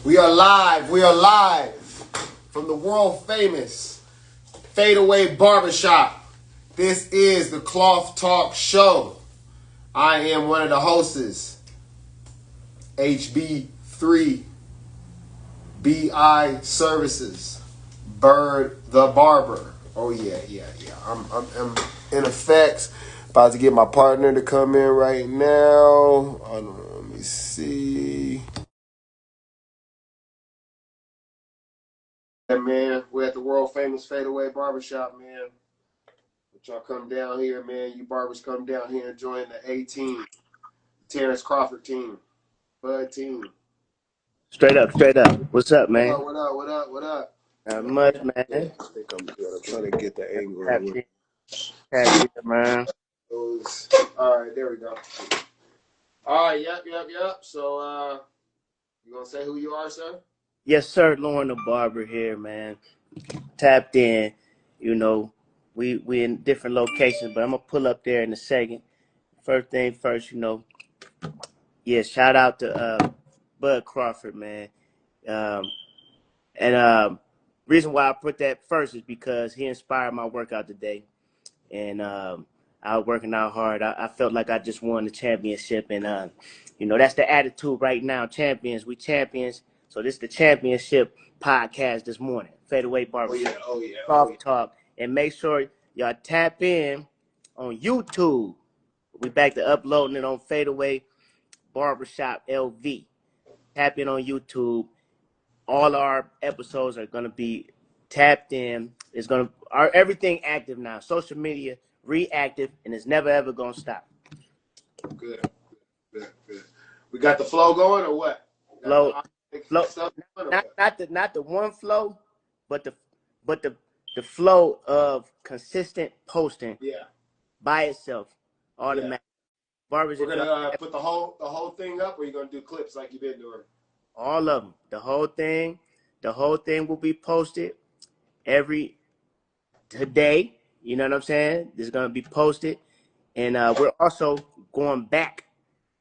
We are live. We are live from the world famous Fadeaway Barbershop. This is the Cloth Talk Show. I am one of the hosts, HB3BI Services, Bird the Barber. Oh yeah. I'm in effects. About to get my partner to come in right now. Let me see. Yeah, man, we're at the world famous Fadeaway Barbershop, man. But y'all come down here, man. You barbers come down here and join the A team, Terence Crawford team, Bud team. Straight up, straight up. What's up, What man? up? What up? What up? What up? Not much, Yeah, man. I think I'm good. I'm trying to get the angle Tap in. in, tap in, man. Those. All right, there we go. All right, yep. So, you gonna say who you are, sir? Yes, sir. Lauren the barber here, man. Tapped in. You know, we in different locations, but I'm gonna pull up there in a second. First thing first, yeah. Shout out to Bud Crawford, man. Um, and reason why I put that first is because he inspired my workout today. And I was working out hard. I felt like I just won the championship, and that's the attitude right now. Champions, we champions. So this is the championship podcast this morning. Fadeaway Oh yeah, Barbershop, oh yeah, oh yeah. Soft Talk, and make sure y'all tap in on YouTube. We back to uploading it on Fadeaway Barbershop LV. Tap in on YouTube. All our episodes are gonna be tapped in. It's gonna everything active now. Social media reactive, and it's never ever gonna stop. Good. We got the flow going or what? Got Flow, the flow, stuff going or not what? not the not the one flow, but the flow of consistent posting Yeah, by itself, yeah. automatic. Barbers, We're gonna put the whole thing up, or you gonna do clips like you've been doing? all of them, the whole thing will be posted every today. You know what I'm saying? This is gonna be posted, and we're also going back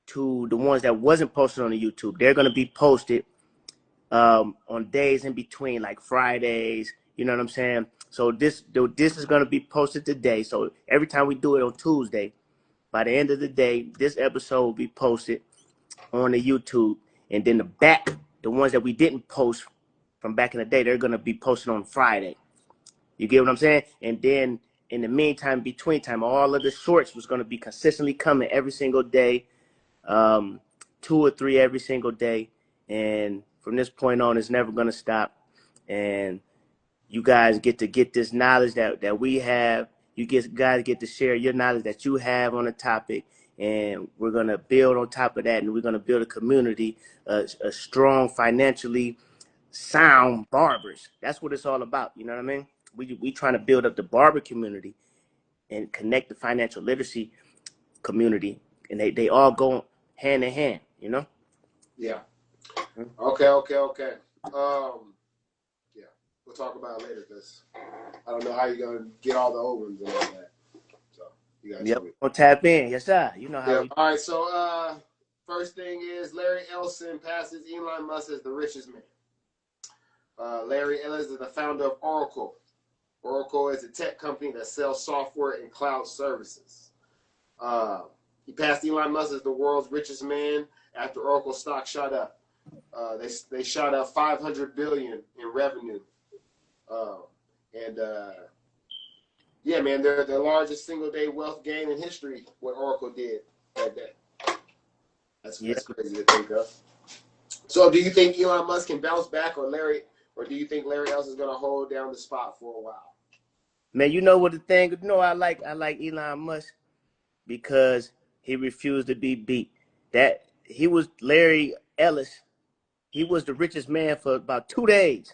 to the ones that wasn't posted on the YouTube. They're gonna be posted on days in between, like Fridays. You know what I'm saying? So this is gonna be posted today. So every time we do it on Tuesday, by the end of the day, this episode will be posted on the YouTube, and then the ones that we didn't post from back in the day, they're gonna be posted on Friday. You get what I'm saying? And then in the meantime, between time, all of the shorts was gonna be consistently coming every single day, um, 2 or 3 every single day, and from this point on, it's never gonna stop. And you guys get to get this knowledge that we have. Guys get to share your knowledge that you have on the topic, and we're gonna build on top of that, and we're gonna build a community, a strong, financially sound barbers. That's what it's all about. You know what I mean? We trying to build up the barber community and connect the financial literacy community, and they all go hand in hand. You know? Yeah. Mhm. Okay. Yeah, we'll talk about it later because I don't know how you're gonna get all the old ones and all that. So you gotta show Yep. me. We'll tap in. Yes, sir. You know how Yeah. we. All right. So first thing is Larry Ellison passes Elon Musk as the richest man. Larry Ellison is the founder of Oracle. Oracle is a tech company that sells software and cloud services. Uh, he passed Elon Musk as the world's richest man after Oracle stock shot up. They shot up 500 billion in revenue, uh, and yeah, man, they're the largest single day wealth gain in history. What Oracle did that day. Yeah. That's crazy to think of. So, do you think Elon Musk can bounce back, or do you think Larry Ellison is going to hold down the spot for a while? Man, you know what the thing? You know, I like Elon Musk because he refused to be beat. That he was Larry Ellis. He was the richest man for about 2 days,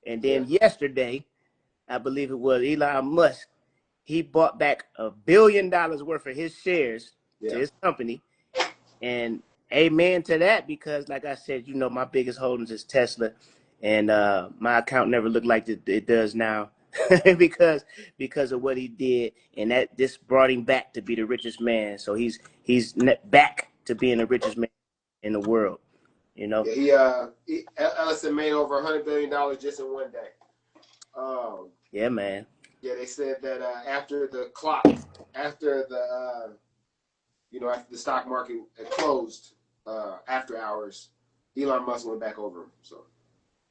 and Yeah, then yesterday, I believe it was Elon Musk. He bought back $1 billion worth of his shares to yeah, his company, and amen to that because, like I said, my biggest holdings is Tesla, and my account never looked like it does now because of what he did, and that this brought him back to be the richest man. So he's back to being the richest man in the world. You know. Yeah, Ellison made over $100 billion just in one day. Yeah, man. Yeah, they said that after the clock, after the after the stock market had closed after hours, Elon Musk went back over him. So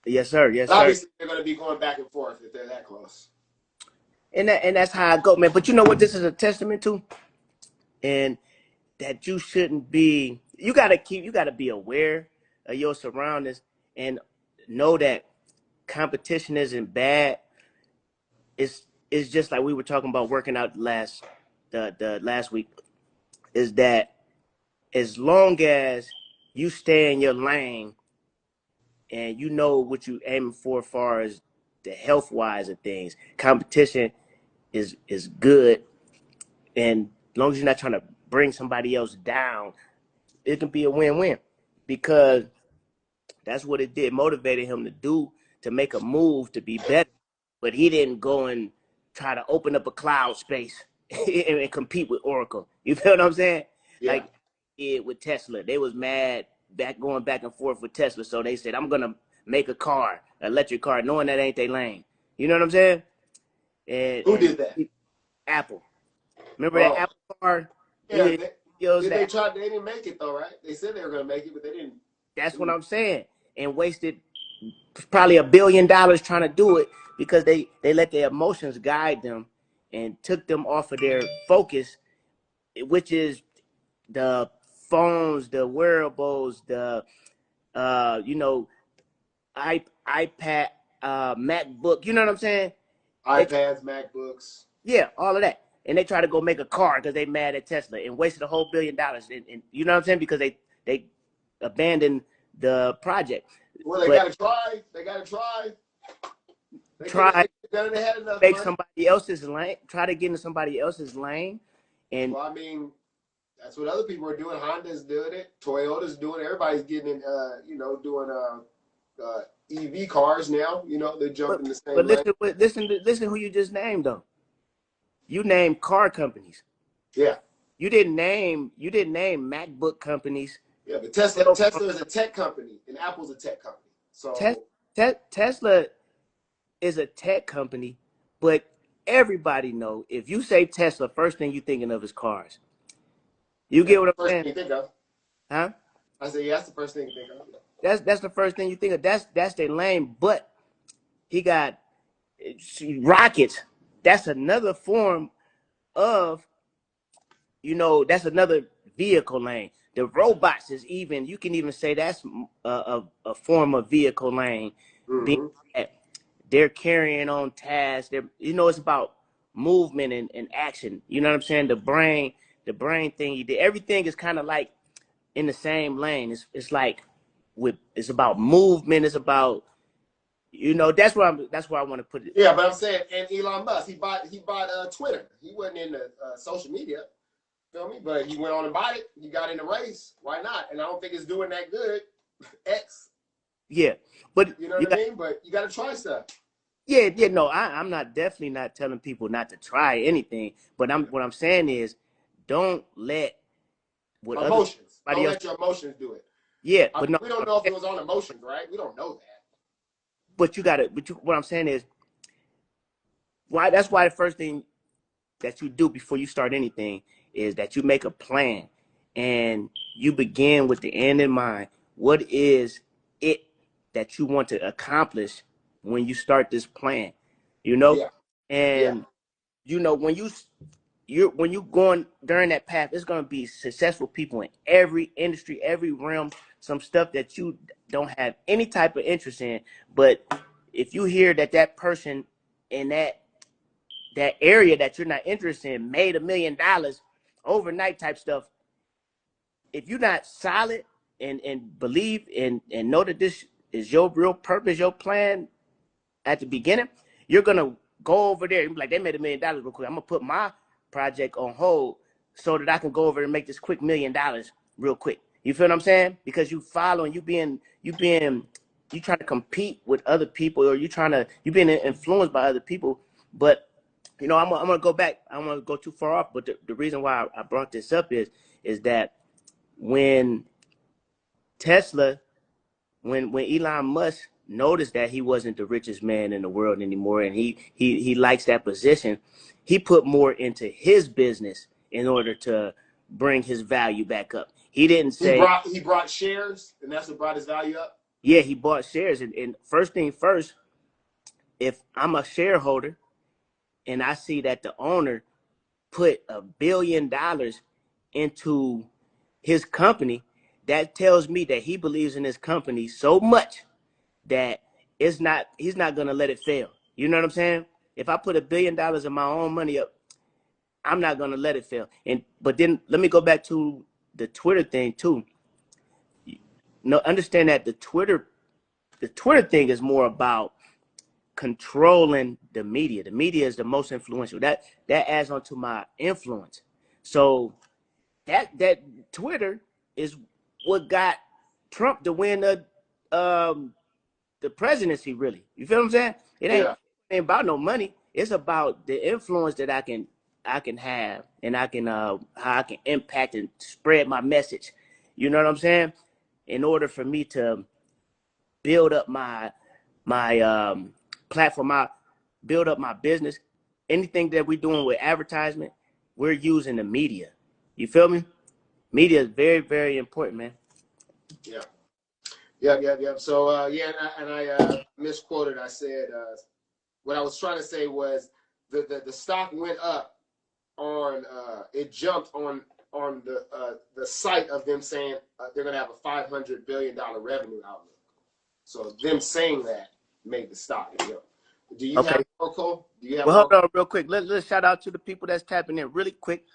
Yes, sir. Yes, sir. obviously they're going to be going back and forth if they're that close. And that's how I go, man. But you know what this is a testament to? And that you shouldn't be, you gotta be aware of your surroundings and know that competition isn't bad. It's just like we were talking about working out the last week, is that as long as you stay in your lane and you know what you aiming for as far as the health wise of things, competition is good. And as long as you're not trying to bring somebody else down, it can be a win-win, because that's what it did, motivated him to do, to make a move to be better. But he didn't go and try to open up a cloud space and compete with Oracle. You feel what I'm saying? Yeah. Like with Tesla, they was mad going back and forth with Tesla, so they said, "I'm gonna make a car, electric car," knowing that ain't their lane. You know what I'm saying? Who And did that? Apple, remember that Oh, Apple car? yeah. They That tried. They didn't make it though, right? They said they were going to make it, but they didn't. That's what I'm saying. And wasted probably $1 billion trying to do it because they let their emotions guide them and took them off of their focus, which is the phones, the wearables, the iPad, MacBook. You know what I'm saying? They, iPads, MacBooks. yeah, all of that. And they try to go make a car because they mad at Tesla and wasted a whole $1 billion. And you know what I'm saying? Because they abandoned the project. Well, they But got to try. They got to try. They could have try done it. They had enough make money. somebody else's lane, try to get into somebody else's lane. And Well, I mean, that's what other people are doing. Honda's doing it. Toyota's doing it. Everybody's getting in, doing EV cars now. They're jumping the but same lane. listen who you just named though. You named car companies. Yeah. You didn't name MacBook companies. Yeah, but Tesla is a tech company, and Apple's a tech company. So Tesla is a tech company, but everybody know if you say Tesla, first thing you thinking of is cars. You that's get what the I'm first saying? thing you think of. Huh? I say, yeah, that's the first thing you think of. That's the first thing you think of. That's their lane. But he got rockets. That's another form of, that's another vehicle lane. The robots is even, you can even say that's a form of vehicle lane, being Mm-hmm. that they're carrying on tasks. It's about movement and action. You know what I'm saying? The brain thing you did, everything is kind of like in the same lane. It's like it's about movement. It's about, that's where I want to put it. Yeah, but I'm saying, and Elon Musk, he bought Twitter. He wasn't in the social media. Feel me? But he went on and bought it. He got in the race. Why not? And I don't think it's doing that good. X. Yeah, but You know what I mean? But you got to try stuff. yeah, no, I'm not, definitely not telling people not to try anything. But what I'm saying is, don't let what Emotions. somebody Don't else. let your emotions do it. Yeah, I but mean, no, we don't know if it was on emotions, right? We don't know that. but you got to. What I'm saying is, why? That's why the first thing that you do before you start anything is that you make a plan, and you begin with the end in mind. What is it that you want to accomplish when you start this plan? You know, Yeah. Yeah. and when you going during that path, it's gonna be successful people in every industry, every realm. Some stuff that you don't have any type of interest in, but if you hear that person in that area that you're not interested in made $1 million overnight type stuff, if you're not solid and believe and know that this is your real purpose, your plan at the beginning, you're gonna go over there and be like, they made $1 million real quick. I'm gonna put my project on hold so that I can go over and make this quick $1 million real quick. You feel what I'm saying? Because you follow and you trying to compete with other people, or you being influenced by other people. But I'm gonna go back. I don't want to go too far off, but the reason why I brought this up is that when Tesla when Elon Musk noticed that he wasn't the richest man in the world anymore, and he likes that position, he put more into his business in order to bring his value back up. He didn't say he brought shares, and that's what brought his value up. yeah, he bought shares, and first thing first, if I'm a shareholder and I see that the owner put $1 billion into his company, that tells me that he believes in his company so much that he's not gonna let it fail. You know what I'm saying? If I put $1 billion of my own money up, I'm not gonna let it fail. But then let me go back to the Twitter thing too. No, understand that the Twitter thing is more about controlling the media. The media is the most influential. That adds on to my influence. So that Twitter is what got Trump to win the presidency. Really, you feel what I'm saying? It ain't about no money. It's about the influence that I can have, and I can how I can impact and spread my message. You know what I'm saying? In order for me to build up my platform, build up my business. Anything that we're doing with advertisement, we're using the media. You feel me? Media is very, very important, man. Yeah. So and I misquoted. I said what I was trying to say was the stock went up on it jumped on the site of them saying they're going to have a $500 billion revenue outlook. So them saying that made the stock go. Do you have Oracle? Do you have Well, Oracle? hold on real quick. Let's shout out to the people that's tapping in really quick.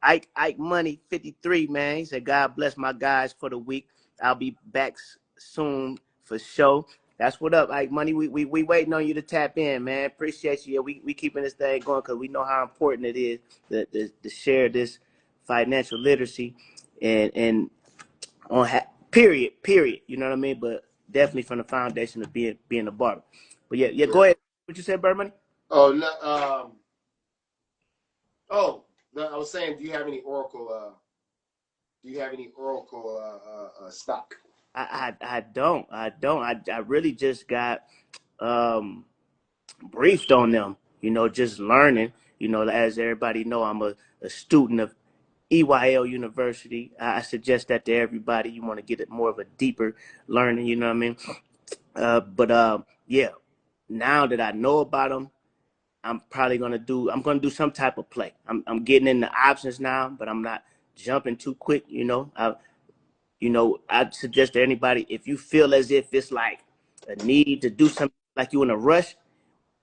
Ike Money 53, man. He said, God bless my guys for the week. I'll be back soon for show. That's what up, Ike Money. We waiting on you to tap in, man. Appreciate you. Yeah, we keeping this thing going because we know how important it is to share this financial literacy and on period. You know what I mean? But definitely from the foundation of being a barber. But yeah. Go ahead. What you said, Bird Money? Oh no. I was saying, do you have any Oracle? Do you have any Oracle stock? I don't. I really just got briefed on them. You know, just learning. You know, as everybody know, I'm a student of EYL University. I suggest that to everybody. You want to get it more of a deeper learning. You know what I mean? Yeah. Now that I know about them, I'm gonna do some type of play. I'm getting into options now, but I'm not jumping too quick. I suggest to anybody, if you feel as if it's like a need to do something, like you in a rush,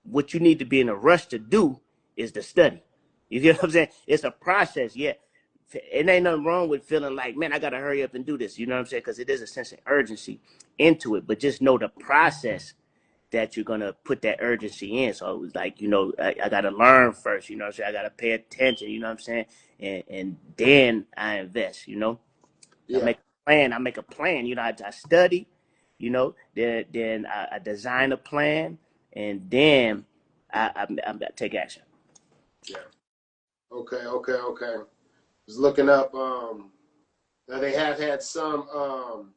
what you need to be in a rush to do is to study. You get what I'm saying? It's a process. Yeah, it ain't nothing wrong with feeling like, man, I gotta hurry up and do this. You know what I'm saying? Because it is a sense of urgency into it. But just know the process that you're gonna put that urgency in. So it was like, I gotta learn first, you know what I'm saying? I gotta pay attention, you know what I'm saying? And then I invest, Yeah. I make a plan, I study, then I design a plan, and then I take action. Yeah. Okay. Was looking up now they have had some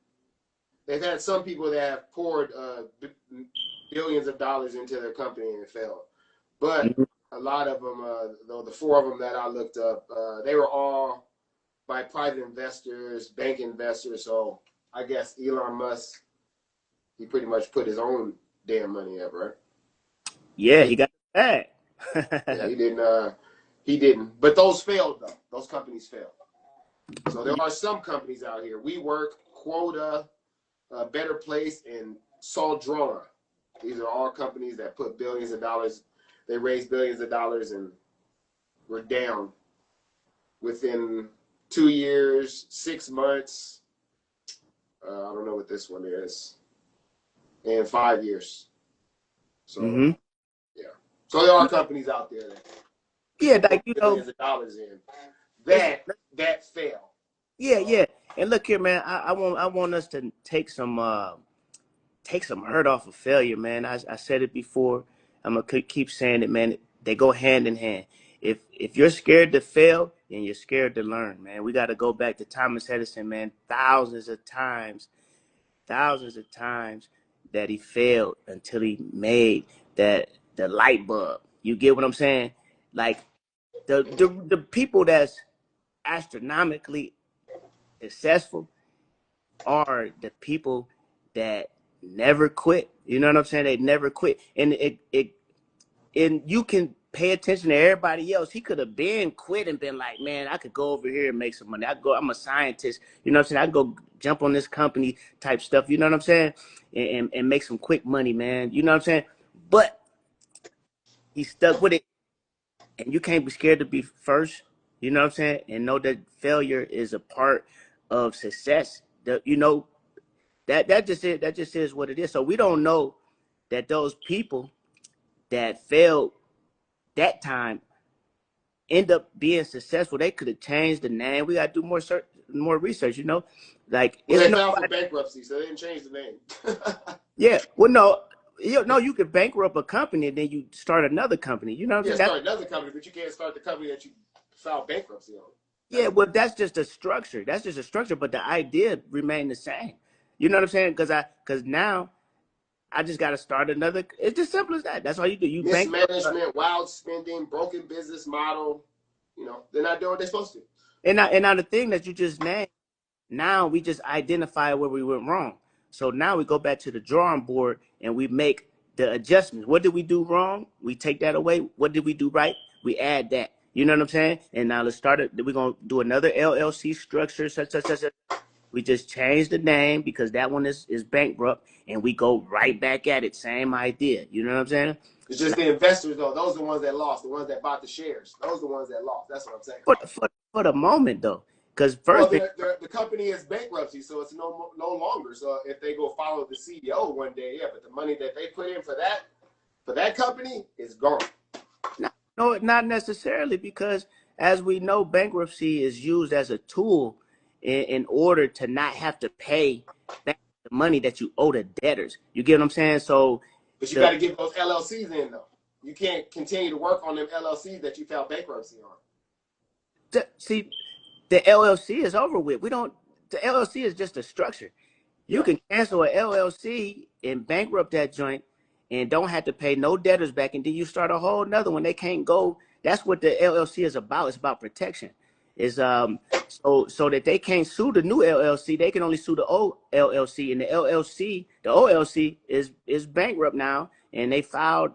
they've had some people that have poured billions of dollars into their company and it failed. But a lot of them, the four of them that I looked up, they were all by private investors, bank investors. So I guess Elon Musk, he pretty much put his own damn money up, right? Yeah, he got that. Yeah, he didn't. He didn't. But those failed though. Those companies failed. So there are some companies out here. WeWork, Quota, Better Place, and Soldrona. These are all companies that put billions of dollars. They raised billions of dollars and were down within 2 years, 6 months. I don't know what this one is. And 5 years. So yeah. So there are companies out there that like billions of dollars in that fail. Yeah. And look here, man. I want us to take some hurt off of failure, man. I said it before. I'm gonna keep saying it, man. They go hand in hand. If you're scared to fail, then you're scared to learn, man. We got to go back to Thomas Edison, man. Thousands of times thousands of times that he failed until he made that the light bulb. You get what I'm saying? Like the people that's astronomically successful are the people that never quit. You know what I'm saying? They never quit. And you can pay attention to everybody else. He could have been quit and been like, man, I could go over here and make some money. I'm a scientist. You know what I'm saying? I go jump on this company type stuff. You know what I'm saying? And make some quick money, man. You know what I'm saying? But he stuck with it. And you can't be scared to be first. You know what I'm saying? And know that failure is a part of success. You know, that just is what it is. So we don't know that those people that failed that time end up being successful. They could have changed the name. We got to do more research. You know, like Well, it's they filed for nobody. bankruptcy, so they didn't change the name. Yeah. Well, no. You could bankrupt a company and then you start another company. You know what I'm Yeah, saying? start another company, but you can't start the company that you filed bankruptcy on. Yeah, well, that's just a structure. That's just a structure, but the idea remained the same. You know what I'm saying? Because now I just got to start another. It's just simple as that. That's all you do. You bankrupt. Mismanagement, wild spending, broken business model. They're not doing what they're supposed to. And now the thing that you just named, now we just identify where we went wrong. So now we go back to the drawing board and we make the adjustments. What did we do wrong? We take that away. What did we do right? We add that. You know what I'm saying? And now let's start it. We're gonna do another LLC structure, such. We just change the name because that one is bankrupt, and we go right back at it. Same idea. You know what I'm saying? It's just the investors, though. Those are the ones that lost. The ones that bought the shares. Those are the ones that lost. That's what I'm saying. For the moment though, because Well, first they, the company is bankruptcy, so it's no longer. So if they go follow the CEO one day, yeah, but the money that they put in for that company is gone. no, not necessarily, because as we know, bankruptcy is used as a tool in order to not have to pay back the money that you owe the debtors. You get what I'm saying? So But you got the, to get those LLCs in, though. You can't continue to work on them LLCs that you filed bankruptcy on. see, the LLC is over with. We don't. The LLC is just a structure. You Yeah. can cancel a LLC and bankrupt that joint and don't have to pay no debtors back. And then you start a whole nother one. They can't go. That's what the LLC is about. It's about protection. Is so that they can't sue the new LLC. They can only sue the old LLC. And the OLC is bankrupt now. And they filed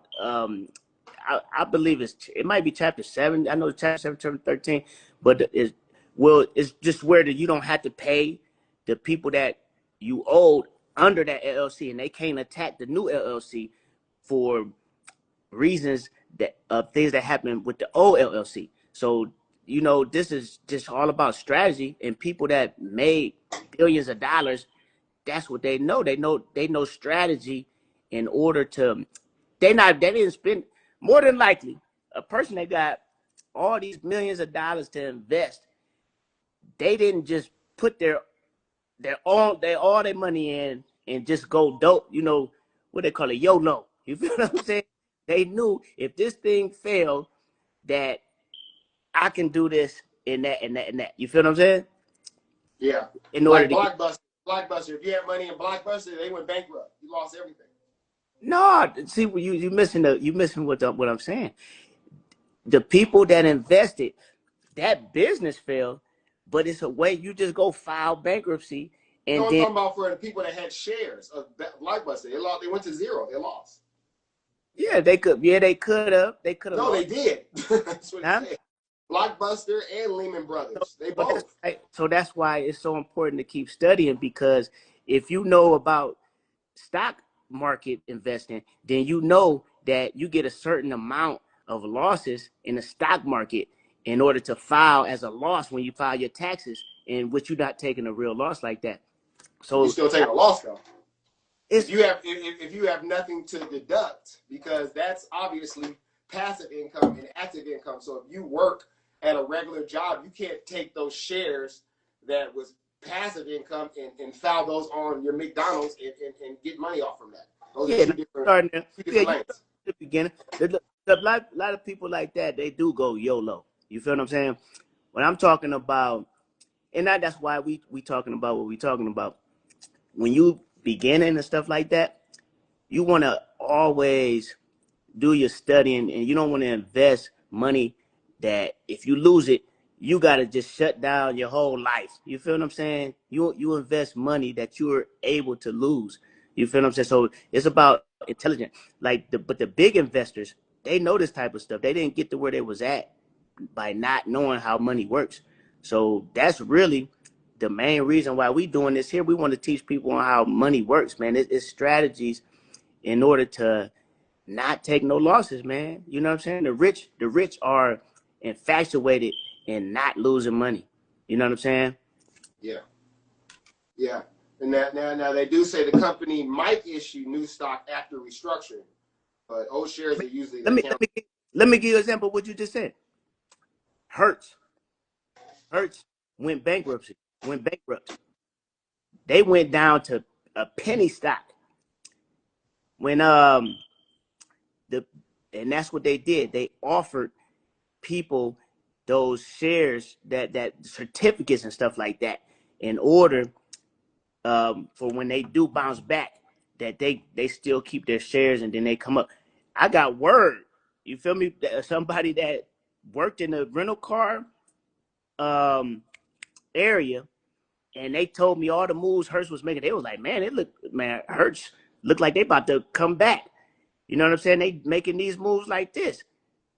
I believe it might be chapter 7. I know it's chapter 7, chapter 13, but it's just where you don't have to pay the people that you owed under that LLC, and they can't attack the new LLC for reasons that of things that happened with the old LLC. So this is just all about strategy, and people that made billions of dollars, that's what they know. They know strategy in order to they didn't spend, more than likely a person that got all these millions of dollars to invest, they didn't just put all their money in and just go dope, what they call it, YOLO. You feel what I'm saying? They knew if this thing failed, that I can do this and that and that and that. You feel what I'm saying? Yeah. In order Like to get Blockbuster. If you had money in Blockbuster, they went bankrupt. You lost everything. no, see, you missing what I'm saying. The people that invested, that business failed, but it's a way you just go file bankruptcy and No, I'm then talking about for the people that had shares of Blockbuster. They lost. They went to zero. They lost. they could have No, they lost. did. That's what it Huh? said. Blockbuster and Lehman So, Brothers. They so that's both. why, so that's why it's so important to keep studying, because if you know about stock market investing, then you know that you get a certain amount of losses in the stock market in order to file as a loss when you file your taxes, in which you're not taking a real loss like that. You So still taking a loss though. If it's you have nothing to deduct, because that's obviously passive income and active income. So if you work at a regular job, you can't take those shares that was passive income and file those on your McDonald's and get money off from that. Those are yeah, two different starting there. two Yeah, different you lanes. start at the beginning. A lot of people like that, they do go YOLO. You feel what I'm saying? When I'm talking about, and that's why we talking about what we talking about. When you beginning and stuff like that, you want to always do your studying, and you don't want to invest money that if you lose it, you got to just shut down your whole life. You feel what I'm saying? You invest money that you're able to lose. You feel what I'm saying? So it's about intelligent. But the big investors, they know this type of stuff. They didn't get to where they was at by not knowing how money works. So that's really the main reason why we doing this here. We want to teach people on how money works, man. It's strategies in order to not take no losses, man. You know what I'm saying? The rich are infatuated in not losing money. You know what I'm saying? Yeah, yeah. And now they do say the company might issue new stock after restructuring, but old shares are usually Let me accounted. let me let me give you an example of what you just said. Hertz, Hertz went bankrupt. They went down to a penny stock when the and that's what they did. They offered people those shares, that certificates and stuff like that, in order for when they do bounce back, that they still keep their shares and then they come up. I got word, you feel me? Somebody that worked in the rental car um, area, and they told me all the moves Hertz was making. They was like, man, Hertz looked like they about to come back. You know what I'm saying? They making these moves like this.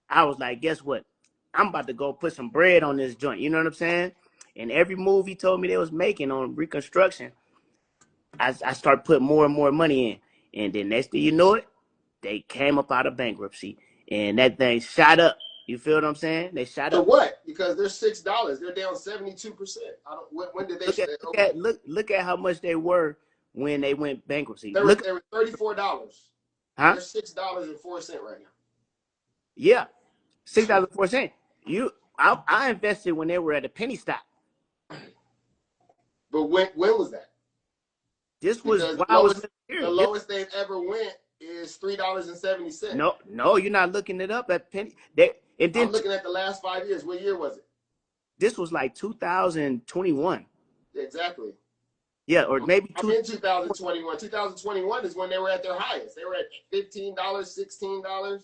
I was like, guess what? I'm about to go put some bread on this joint. You know what I'm saying? And every move he told me they was making on reconstruction, I started putting more and more money in. And then next thing you know it, they came up out of bankruptcy. And that thing shot up. You feel what I'm saying? They shot To up. what? Because they're $6. They're down 72%. I don't. When did they? Look at how much they were when they went bankruptcy. They were $34. Huh? They're $6.04 right now. Yeah. $6.04. I invested when they were at a penny stock. But when was that? This was Because while I was living the here. lowest they've ever went is $3.70. No, you're not looking it up at penny. And then I'm looking at the last 5 years. What year was it? this was like 2021. Exactly. Yeah, or maybe I'm in 2021. 2021 is when they were at their highest. They were at $15, $16.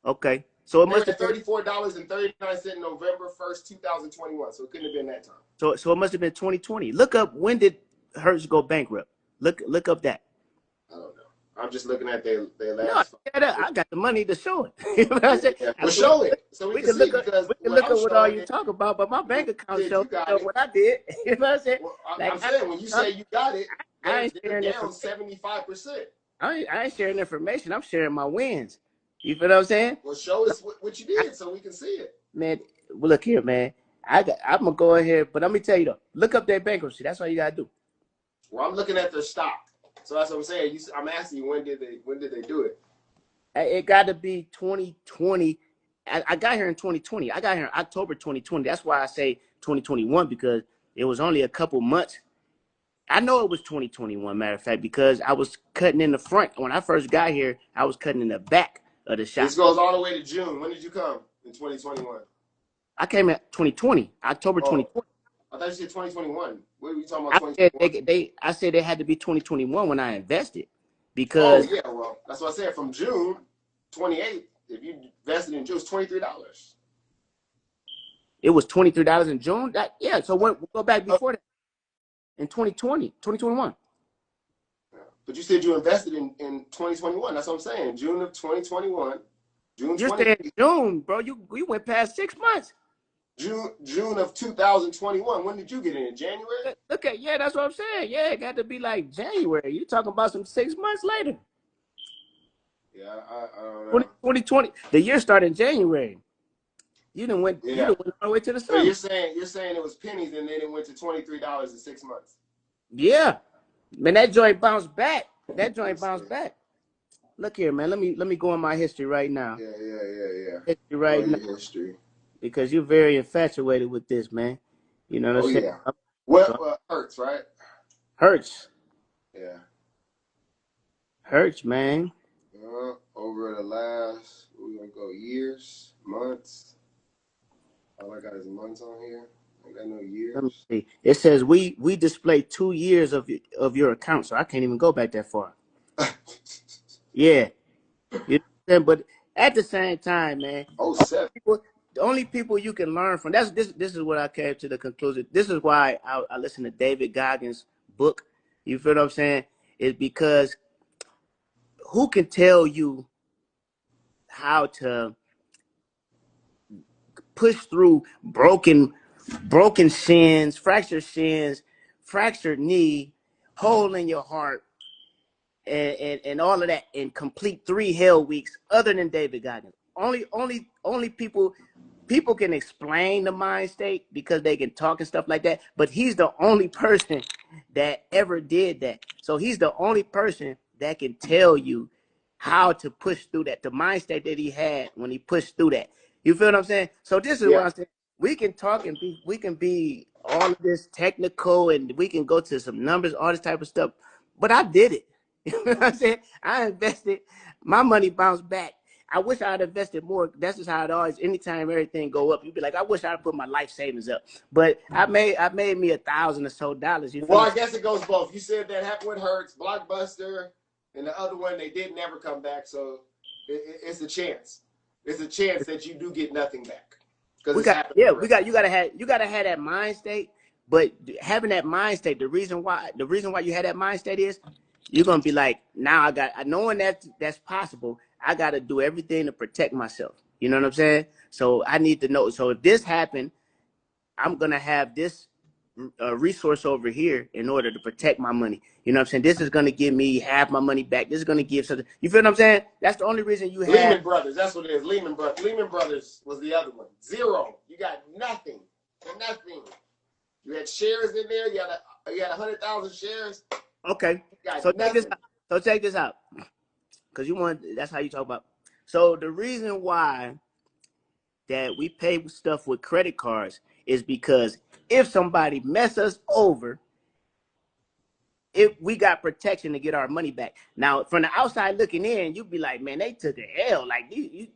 Okay, so it They were must have at been. $34.39 November 1st, 2021. So it couldn't have been that time. So it must have been 2020. Look up, when did Hertz go bankrupt. Look up that. I don't know. I'm just looking at their No, last 5 years. I got the money to show it. You know what I'm saying? Yeah. I Well, mean, show it so we can see, because we can what look I'm up what all showing you is talk about, but my bank account you shows got it. what I did. You know what I'm saying? Well, Like I'm saying when you say you got it, I they're ain't sharing down information. 75%. I ain't sharing information. I'm sharing my wins. You feel what I'm saying? Well, show us what you did so we can see it. Man, well, look here, man. I'm gonna go ahead, but let me tell you though. Look up their bankruptcy. That's all you gotta do. Well, I'm looking at their stock, so that's what I'm saying. I'm asking you when did they do it? It got to be 2020. I got here in 2020. I got here in October 2020. That's why I say 2021, because it was only a couple months. I know it was 2021, matter of fact, because I was cutting in the front. When I first got here, I was cutting in the back of the shop. This goes all the way to June. When did you come in 2021? I came at 2020, October Oh, 2020. I thought you said 2021. What are we talking about? I said 2021? I said they had to be 2021 when I invested, Oh because yeah, well that's what I said. From June 28th, if you invested in June, it's $23. it was $23 in June. Yeah, so we'll go back before that, in 2020, 2021. But you said you invested in 2021. That's what I'm saying. June of 2021, June You're saying 28th, June, bro. You went past 6 months. June of 2021. When did you get in? January? Look at, yeah, that's what I'm saying. Yeah, it got to be like January. You talking about some 6 months later. Yeah, I don't 20, know. 2020. The year started in January. You Yeah. done went all the way to the So summer. you're saying it was pennies and then it went to $23 in 6 months. Yeah. Man, that joint bounced back. That Let me joint bounced see. back. Look here, man. Let me go in my history right now. Yeah. History Go right now. your history. Because you're very infatuated with this, man. You know what Oh I'm saying? yeah. What So, hurts, right? Hurts. Yeah. Hurts, man. Over the last, we're gonna go years, months. All I got is months on here. I got no Let me years. see. It says we display 2 years of your account, so I can't even go back that far. Yeah, you know, but at the same time, man, Oh, seven. people, the only people you can learn from, that's this is what I came to the conclusion. This is why I listen to David Goggins' book. You feel what I'm saying? Is because who can tell you how to push through broken shins, fractured knee, hole in your heart, and all of that in complete 3 hell weeks other than David Goggins. Only people can explain the mind state because they can talk and stuff like that, but he's the only person that ever did that. So he's the only person that can tell you how to push through that, the mind state that he had when he pushed through that. You feel what I'm saying? So this is what Yeah. I'm saying. We can talk and we can be all of this technical and we can go to some numbers, all this type of stuff. But I did it. You know what I'm saying? I invested, my money bounced back. I wish I'd invested more. That's just how it always. Anytime everything go up, you'd be like, I wish I'd put my life savings up. But I made me $1,000 or so. You feel Well, what I'm I guess it goes both. You said that happened with Hertz, Blockbuster, and the other one they did never come back. So it's a chance. It's a chance that you do get nothing back because we it's got? happened Yeah, already. you gotta have that mind state. But having that mind state, the reason why you had that mind state is you're gonna be like, now knowing that that's possible. I gotta do everything to protect myself. You know what I'm saying? So I need to know. So if this happened, I'm gonna have this resource over here in order to protect my money. You know what I'm saying? This is gonna give me half my money back. This is gonna give something. You feel what I'm saying? That's the only reason you have. Lehman Brothers, that's what it is. Lehman Brothers. Lehman Brothers was the other one. Zero. You got nothing. Nothing. You had shares in there. You had 100,000 shares. Okay. You got So check this nothing. out. So check this out. Because you want that's how you talk about. So the reason why that we pay stuff with credit cards is because if somebody mess us over, if we got protection to get our money back. Now, from the outside looking in, you'd be like, man, they took a L. Like they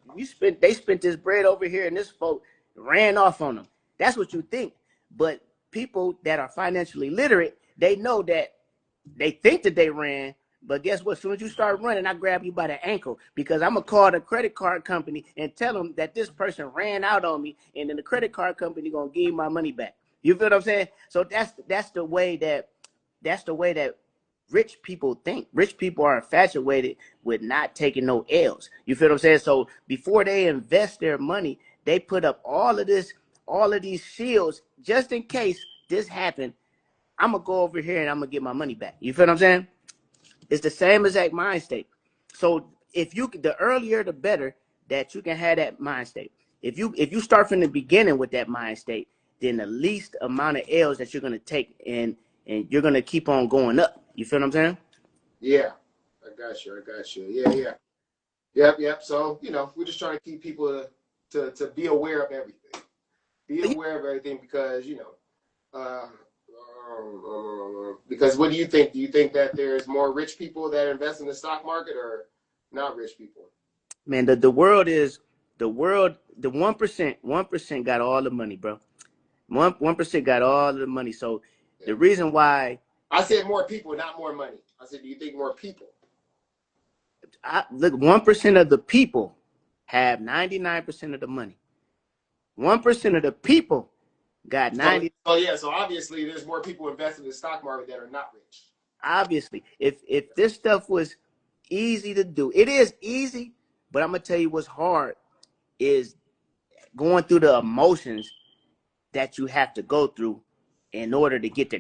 spent this bread over here, and this folk ran off on them. That's what you think. But people that are financially literate, they know that they think that they ran, but guess what? As soon as you start running, I grab you by the ankle because I'm gonna call the credit card company and tell them that this person ran out on me, and then the credit card company gonna give you my money back. You feel what I'm saying? So that's the way that rich people think. Rich people are infatuated with not taking no L's. You feel what I'm saying? So before they invest their money, they put up all of these shields just in case this happened. I'm gonna go over here and I'm gonna get my money back. You feel what I'm saying? It's the same exact mind state. So the earlier the better that you can have that mind state. If you start from the beginning with that mind state, then the least amount of L's that you're gonna take and you're gonna keep on going up. You feel what I'm saying? Yeah. I got you. I got you. Yeah, yeah. Yep, yep. So, we're just trying to keep people to be aware of everything. Be Yeah, aware of everything because, because what do you think? Do you think that there's more rich people that invest in the stock market or not rich people? man. The 1% got all the money, bro. 1% got all the money. So Yeah. the reason why I said more people, not more money. I said, do you think more people? look, 1% of the people have 99% of the money. 1% of the people got So, 90. so yeah, so obviously there's more people invested in the stock market that are not rich. Obviously, if this stuff was easy to do, it is easy. But I'm gonna tell you what's hard is going through the emotions that you have to go through in order to get there.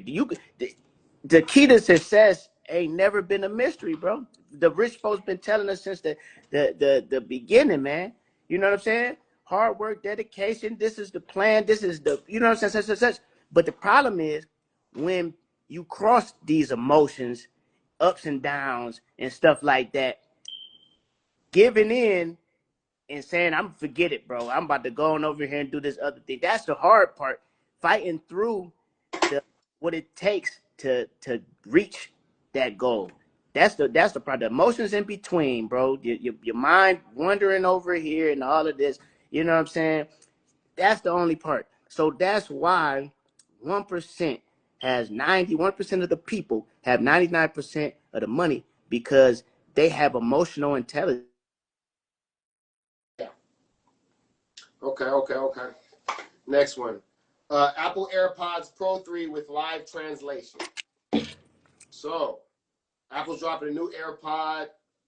The key to success ain't never been a mystery, bro. The rich folks been telling us since the beginning, man. You know what I'm saying? Hard work, dedication. This is the plan. This is the you know what I'm saying. Such. But the problem is when you cross these emotions, ups and downs, and stuff like that, giving in and saying, I'm forget it, bro. I'm about to go on over here and do this other thing. That's the hard part. Fighting through the what it takes to reach that goal. That's the part. The emotions in between, bro. Your mind wandering over here and all of this. You know what I'm saying? That's the only part. So that's why. 1% has 91% of the people have 99% of the money because they have emotional intelligence. Yeah. Okay. Next one. Apple AirPods Pro 3 with live translation. So, Apple's dropping a new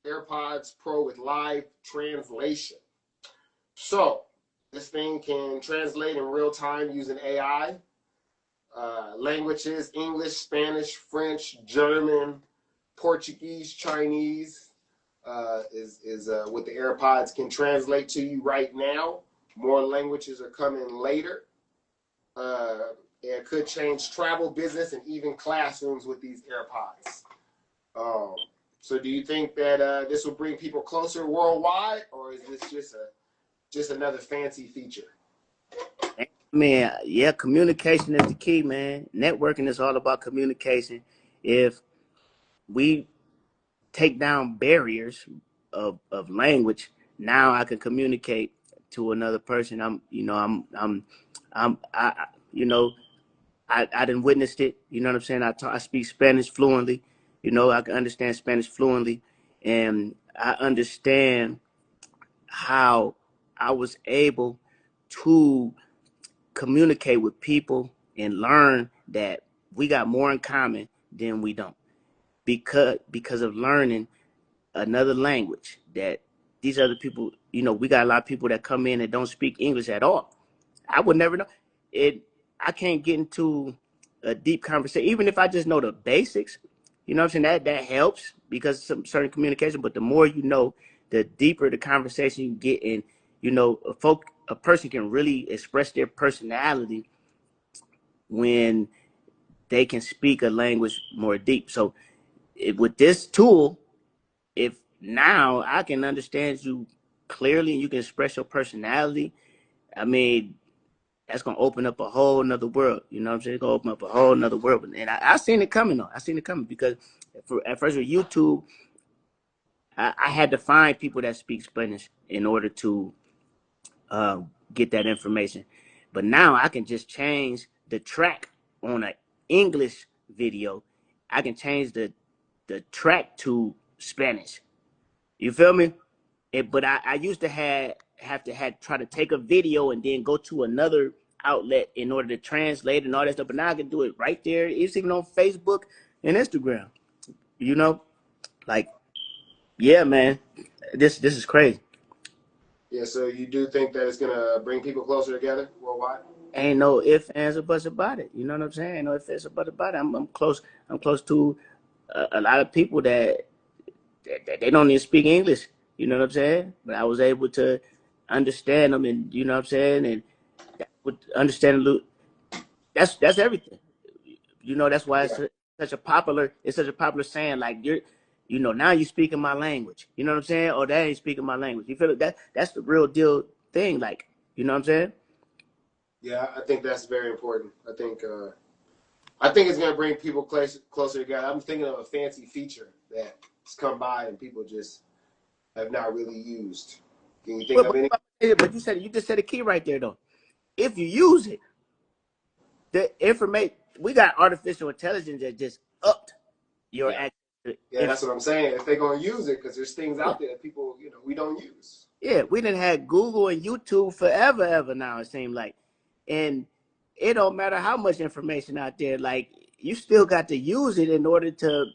AirPods Pro with live translation. So, this thing can translate in real time using AI. Languages: English, Spanish, French, German, Portuguese, Chinese. Is what the AirPods can translate to you right now. More languages are coming later. It could change travel, business, and even classrooms with these AirPods. So, do you think that this will bring people closer worldwide, or is this just another fancy feature? Man, yeah, communication is the key, man. Networking is all about communication. If we take down barriers of language, now I can communicate to another person. I I didn't witnessed it. You know what I'm saying? I speak Spanish fluently. You know, I can understand Spanish fluently, and I understand how I was able to communicate with people and learn that we got more in common than we don't because of learning another language that these other people, we got a lot of people that come in and don't speak English at all. I would never know it. I can't get into a deep conversation, even if I just know the basics. You know what I'm saying? That helps because of some certain communication. But the more you know, the deeper the conversation you get in. A person can really express their personality when they can speak a language more deep. So with this tool, if now I can understand you clearly and you can express your personality, I mean, that's gonna open up a whole nother world. You know what I'm saying? It's gonna open up a whole nother world. And I seen it coming though. I seen it coming because at first with YouTube, I had to find people that speak Spanish in order to uh, get that information. But now I can just change the track on an English video. I can change the track to Spanish. You feel me? But I used to have to try to take a video and then go to another outlet in order to translate and all that stuff. But now I can do it right there. It's even on Facebook and Instagram. You know, like yeah, man, this is crazy. Yeah, so you do think that it's gonna bring people closer together worldwide? Ain't no ifs, ands, or buts about it. You know what I'm saying? Ain't no ifs, ands, or buts about it. I'm close. I'm close to a lot of people that they don't even speak English. You know what I'm saying? But I was able to understand them, and you know what I'm saying, and with understanding that's everything. That's why Yeah. it's such a popular saying. Like now you speaking my language. You know what I'm saying? Or that ain't speaking my language. You feel it? That's the real deal thing. Like you know what I'm saying? Yeah, I think that's very important. I think it's gonna bring people closer together. I'm thinking of a fancy feature that's come by and people just have not really used. Can you think But of any? you just said a key right there though. If you use it, the information we got artificial intelligence that just upped your Yeah, access yeah, that's what I'm saying. If they're gonna use it, because there's things yeah. out there that people, we don't use. Yeah, we didn't have Google and YouTube forever, ever now, it seems like. And it don't matter how much information out there, like you still got to use it in order to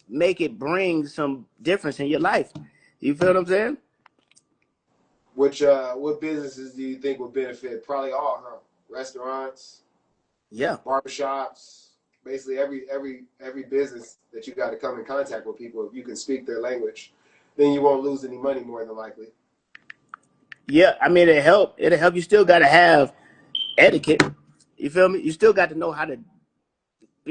make it bring some difference in your life. You feel what I'm saying? What businesses do you think would benefit? Probably all, huh? Restaurants, Yeah. barbershops, basically every business that you got to come in contact with people. If you can speak their language, then you won't lose any money more than likely. Yeah. I mean it'll help. It'll help. You still gotta have etiquette. You feel me? You still got to know how to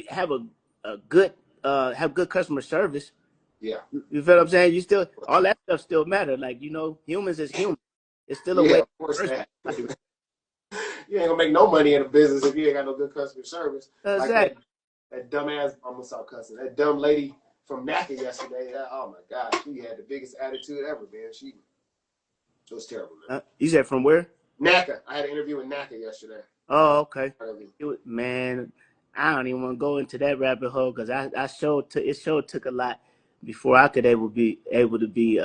have a good have good customer service. Yeah, You feel what I'm saying? You still all that stuff still matter. Like, humans is human. It's still a yeah, way of course person. that. You ain't gonna make no money in a business if you ain't got no good customer service. Like that Exactly. that dumbass, almost stop cussing. That dumb lady from NACA yesterday. Oh my God, she had the biggest attitude ever, man. It was terrible, man. You said from where? NACA. I had an interview with NACA yesterday. Oh, okay. Early. Man, I don't even want to go into that rabbit hole because I showed it sure took a lot before I could able to be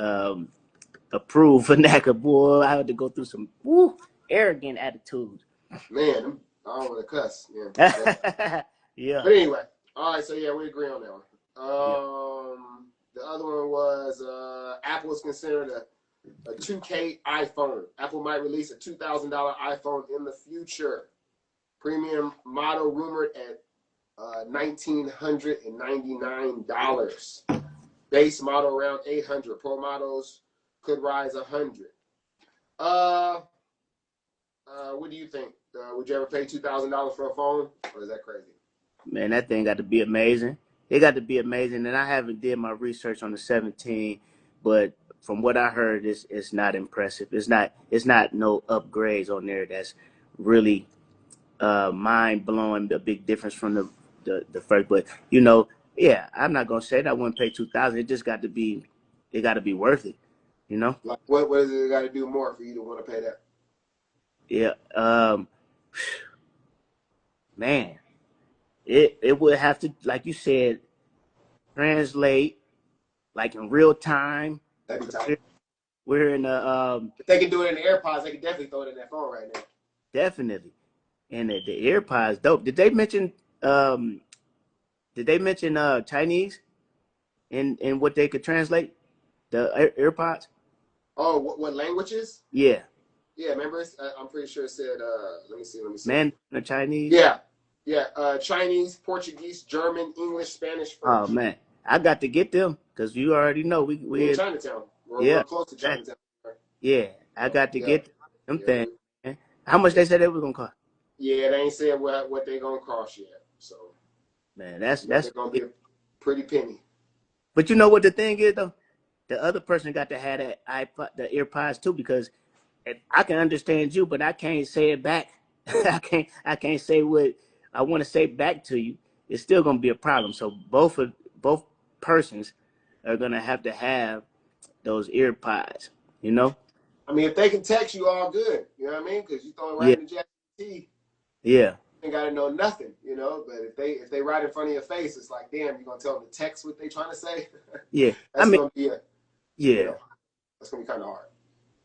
approved for NACA. Boy, I had to go through some arrogant attitudes. Man, I don't want to cuss. Yeah. Yeah, But anyway, all right. So yeah, we agree on that one. yeah. The other one was Apple is considered a 2K iPhone. Apple might release a $2,000 iPhone in the future. Premium model rumored at $1,999. Base model around $800. Pro models could rise $100. What do you think? Would you ever pay $2,000 for a phone, or is that crazy? Man, that thing got to be amazing. It got to be amazing, and I haven't did my research on the 17, but from what I heard, it's not impressive. It's not no upgrades on there that's really mind blowing. A big difference from the first, but yeah, I'm not gonna say that I wouldn't pay 2,000. It got to be worth it. You know? Like, what does it got to do more for you to want to pay that? Yeah. Man, it would have to, like you said, translate like in real time. That'd be 'Cause tight. we're in the If they can do it in the AirPods, they can definitely throw it in that phone right now. definitely, and the AirPods dope. Um did they mention Chinese in what they could translate the AirPods? Oh, what languages? Yeah, Yeah, remember? I'm pretty sure it said. Let me see. Let me see. Mandarin or Chinese. Yeah, yeah. Chinese, Portuguese, German, English, Spanish, Oh French. man, I got to get them because you already know We in we Chinatown. We're yeah close to Chinatown. yeah. I So got to yeah, get them yeah, things. Man. How much yeah. they said they were gonna cost? Yeah, they ain't said what they gonna cost yet. So Man, you know they're gonna be a pretty penny. but you know what the thing is though? The other person got to have that iPod, the AirPods too, because I can understand you, but I can't say it back. I can't say what I want to say back to you. It's still gonna be a problem. So both persons are gonna have to have those AirPods. You know? I mean, if they can text you, all good. You know what I mean? Because you throw it right Yeah, in the ChatGPT, yeah, ain't got to know nothing. You know, but if they right in front of your face, it's like, damn, you gonna tell them to text what they trying to say? yeah. I That's mean, gonna be you yeah, know, that's gonna be kind of hard.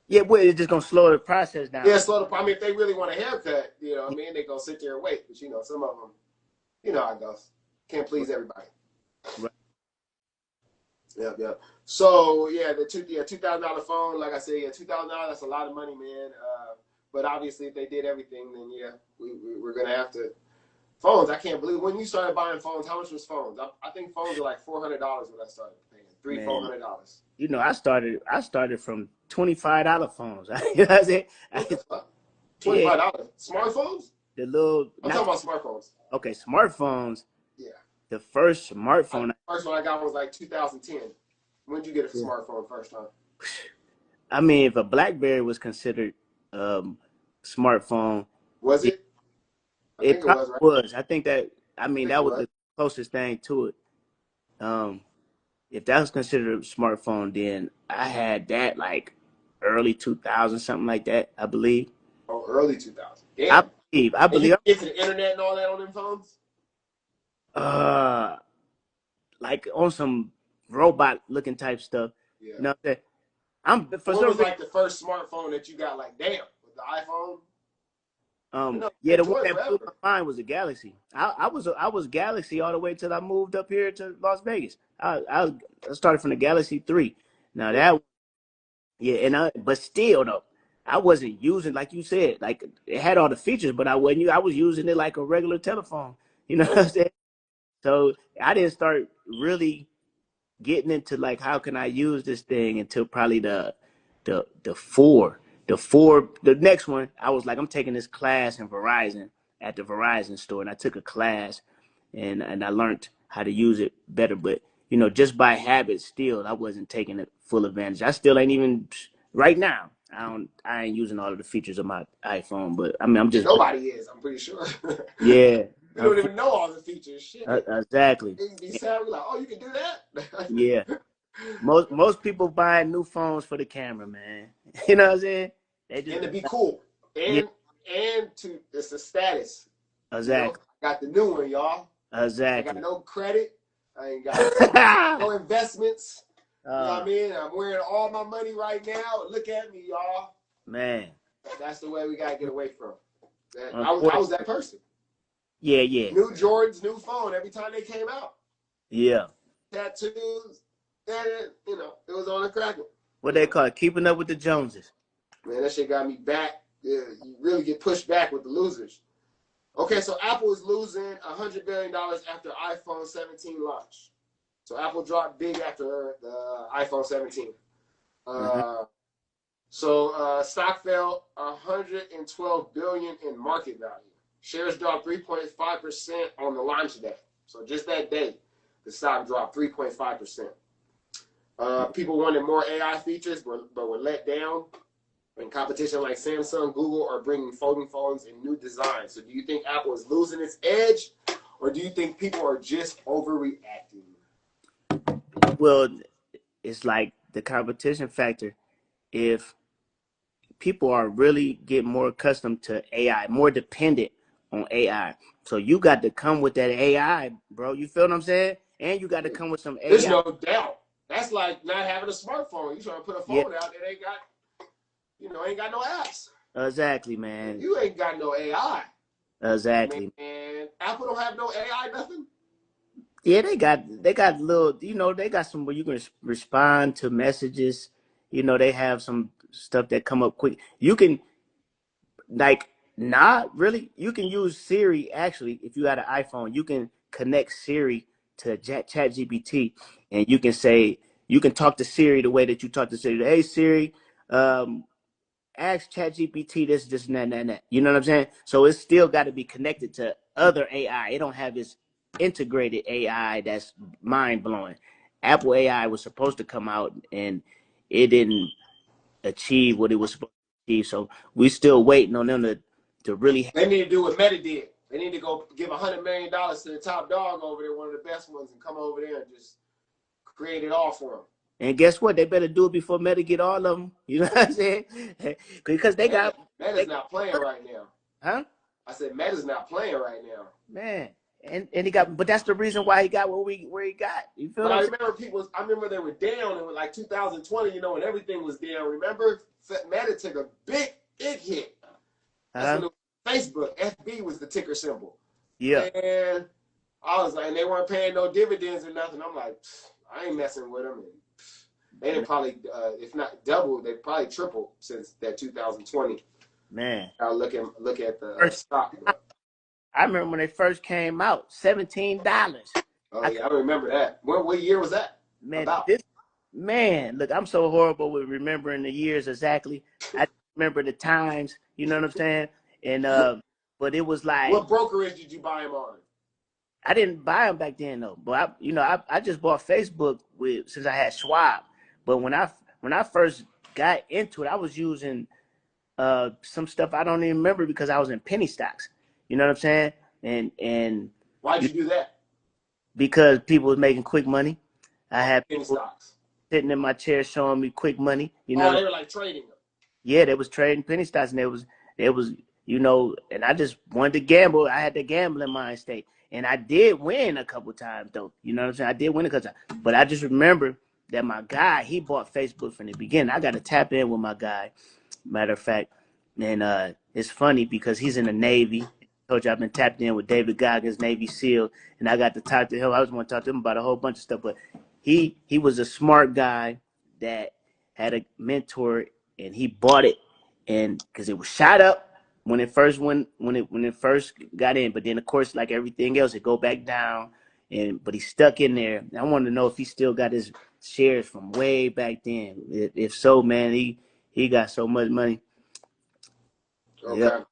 yeah. Well, it's just gonna slow the process Yeah, down. slow the. I mean, if they really want a haircut, you know, what I mean, they gonna sit there and wait. But some of them, how it goes. Can't please everybody. Right. Yep, yep. So yeah, the $2,000 phone. Like I said, yeah, $2,000. That's a lot of money, man. But obviously, if they did everything, then yeah, we're gonna have to. Phones. I can't believe when you started buying phones. How much was phones? I think phones were like $400 when I started paying. Four Man, hundred dollars. I started from $25 phones. You know what I'm saying? What the fuck? Yeah, $25. Smartphones? the little I'm not talking about smartphones. okay smartphones. Yeah. The first smartphone. First one I got was like 2010. When did you get a Yeah. smartphone first time? I mean, if a BlackBerry was considered um smartphone, Was it, it? I it think it probably was, right? was. I think that I I mean think it that was was. the closest thing to it. Um, if that was considered a smartphone, then I had that like early 2000 something like that. I believe. Oh, early 2000. I Damn. believe. I And you believe. could get to the internet and all that on them phones? Uh, like on some robot looking type stuff. Yeah. You know what I'm saying? I'm for What some was reason. like the first smartphone that you got like, damn, with the iPhone? No, Yeah, the one enjoy that blew forever. my mind was a Galaxy. I was Galaxy all the way till I moved up here to Las Vegas. I started from the Galaxy 3. Now Yeah. that yeah, but still though, I wasn't using like you said, like it had all the features, but I was using it like a regular telephone. You know what I'm saying? So I didn't start really getting into like how can I use this thing until probably the next one. I was like, I'm taking this class in Verizon at the Verizon store, and I took a class and I learned how to use it better. But just by habit, still I wasn't taking it full advantage. I still ain't even right now. I ain't using all of the features of my iPhone, but I mean I'm And just nobody is, I'm pretty sure. yeah. We don't even know all the features. Shit. Exactly. They be sad. We're like, oh, you can do that? Yeah. Most people buy new phones for the camera, man. You know what I'm saying? They just And to be cool. yeah, And and to it's a status. Exactly. I got the new one, y'all. I got Exactly. no credit. I ain't got no investments. You know what I mean? I'm wearing all my money right now. Look at me, y'all. Man. That's the way we gotta get away from. I was that person. Yeah, yeah. New Jordans, new phone every time they came out. Yeah. Tattoos, and it was on the cracker. What they call it? Keeping up with the Joneses. Man, that shit got me back. Yeah, you really get pushed back with the losers. Okay, so Apple is losing $100 billion after iPhone 17 launch. So Apple dropped big after the iPhone 17. Stock fell 112 billion in market value. Shares dropped 3.5% on the launch day. So just that day, the stock dropped 3.5%. People wanted more AI features, but were let down. And competition like Samsung, Google are bringing folding phones in new designs. So do you think Apple is losing its edge, or do you think people are just overreacting? Well, it's like the competition factor. If people are really getting more accustomed to AI, more dependent on AI, so you got to come with that AI, bro. You feel what I'm saying? And you got to come with some AI. There's no doubt. That's like not having a smartphone. You trying to put a phone out that ain't got no apps. Exactly, man. You ain't got no AI. Exactly. Man, Apple don't have no AI, nothing. Yeah, they got little, they got some where you can respond to messages. They have some stuff that come up quick. You can not really. You can use Siri actually if you got an iPhone. You can connect Siri to ChatGPT, and you can talk to Siri the way that you talk to Siri. Hey Siri, ask ChatGPT this, and that. You know what I'm saying? So it's still got to be connected to other AI. It don't have this integrated AI that's mind blowing. Apple AI was supposed to come out and it didn't achieve what it was supposed to achieve. So we still waiting on them to really. They need to do what Meta did. They need to go give $100 million to the top dog over there, one of the best ones, and come over there and just create it all for them. And guess what? They better do it before Meta get all of them. You know what I'm saying? Because Meta's not playing right now. Huh? I said Meta's not playing right now. Man. And he got, but that's the reason why he got where he got. You feel? But I remember they were down in like 2020, when everything was down. Remember, Meta took a big hit. That's when it was Facebook. FB was the ticker symbol. Yeah. And I was like, and they weren't paying no dividends or nothing. I'm like, I ain't messing with them. And they didn't probably, if not double, they probably tripled since that 2020. Man. I'll look at the stock. I remember when they first came out, $17. Oh yeah, I remember that. What year was that? Man, look, I'm so horrible with remembering the years exactly. I remember the times, you know what I'm saying? And but it was like, what brokerage did you buy them on? I didn't buy them back then though. But I just bought Facebook since I had Schwab. But when I first got into it, I was using some stuff I don't even remember because I was in penny stocks. You know what I'm saying? And why'd you do that? Because people was making quick money. I had penny stocks sitting in my chair showing me quick money. They were like trading them. Yeah, they was trading penny stocks, and it was and I just wanted to gamble. I had the gambling mind state, and I did win a couple times though. You know what I'm saying? I did win a couple times, but I just remember that my guy, he bought Facebook from the beginning. I got to tap in with my guy. Matter of fact, and it's funny because he's in the Navy. I told you I've been tapped in with David Goggins, Navy SEAL, and I got to talk to him. I was want to talk to him about a whole bunch of stuff, but he was a smart guy that had a mentor, and he bought it, and because it was shot up when it first got in, but then of course, like everything else, it go back down, but he's stuck in there. I wanted to know if he still got his shares from way back then. If so, man, he got so much money. Okay. Yep.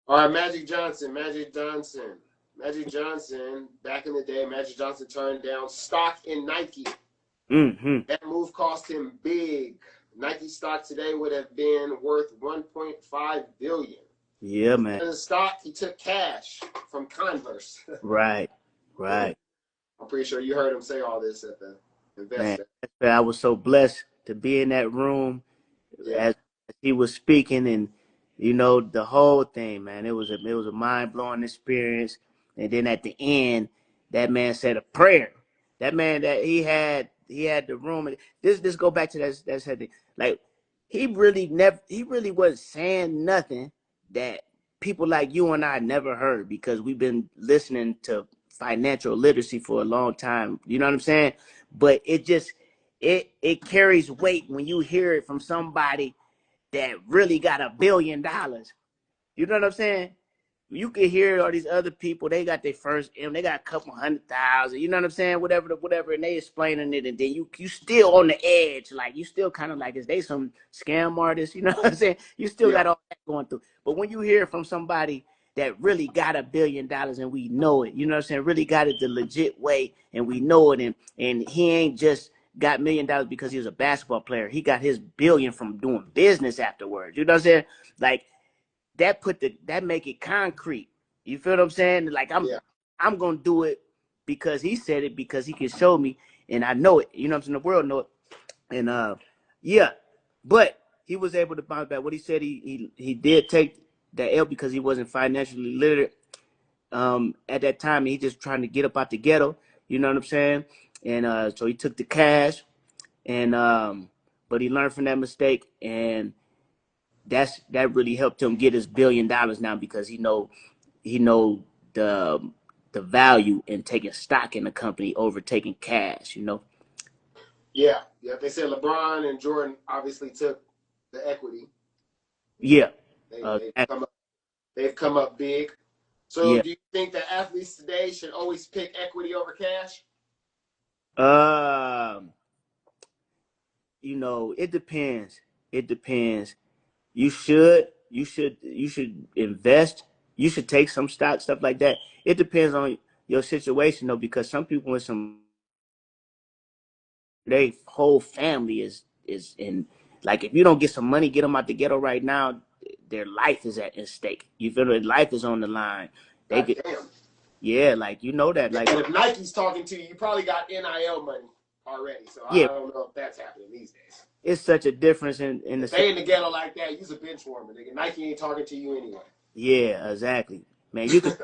All right, Magic Johnson. Back in the day, Magic Johnson turned down stock in Nike. Mm-hmm. That move cost him big. Nike stock today would have been worth $1.5 billion. Yeah, man. In the stock, he took cash from Converse. Right. I'm pretty sure you heard him say all this at the investor. Man, I was so blessed to be in that room as he was speaking, You know, the whole thing, man. It was a mind blowing experience. And then at the end, that man said a prayer. That man that he had the room. This go back to that said thing. Like he really wasn't saying nothing that people like you and I never heard because we've been listening to financial literacy for a long time. You know what I'm saying? But it carries weight when you hear it from somebody that really got $1 billion. You know what I'm saying? You can hear all these other people, they got their first M, they got a couple 100,000, you know what I'm saying? Whatever, and they explaining it, and then you still on the edge, like you still kind of like, is they some scam artists? You know what I'm saying? You still Yeah, got all that going through. But when you hear from somebody that really got $1 billion and we know it, you know what I'm saying? Really got it the legit way, and we know it, and he ain't just got $1 million because he was a basketball player. He got his billion from doing business afterwards. You know what I'm saying? Like that make it concrete. You feel what I'm saying? Like yeah, I'm gonna do it because he said it, because he can show me, and I know it. You know what I'm saying? The world know it. And yeah. But he was able to bounce back. What he said, he did take that L because he wasn't financially literate at that time. He just trying to get up out the ghetto. You know what I'm saying? And so he took the cash, and but he learned from that mistake, and that really helped him get his $1 billion now, because he know the the value in taking stock in the company over taking cash. yeah, yeah. They said LeBron and Jordan obviously took the equity. You know, Yeah. they uh, they've come up big. So, yeah. do you think that athletes today should always pick equity over cash? um it depends. It depends. You should invest. You should take some stock, stuff like that. It depends on your situation, though, because some people with some, their whole family is in, like, if you don't get some money, get them out the ghetto right now, their life is at stake. You feel me? Life is on the line. They God get, damn. yeah, like, that, like, And if Nike's talking to you, you probably got NIL money already. So yeah, I don't know if that's happening these days. it's such a difference in the If sense. they in the ghetto like that, you's a bench warmer, nigga. Nike ain't talking to you anyway. Yeah, exactly, man. You could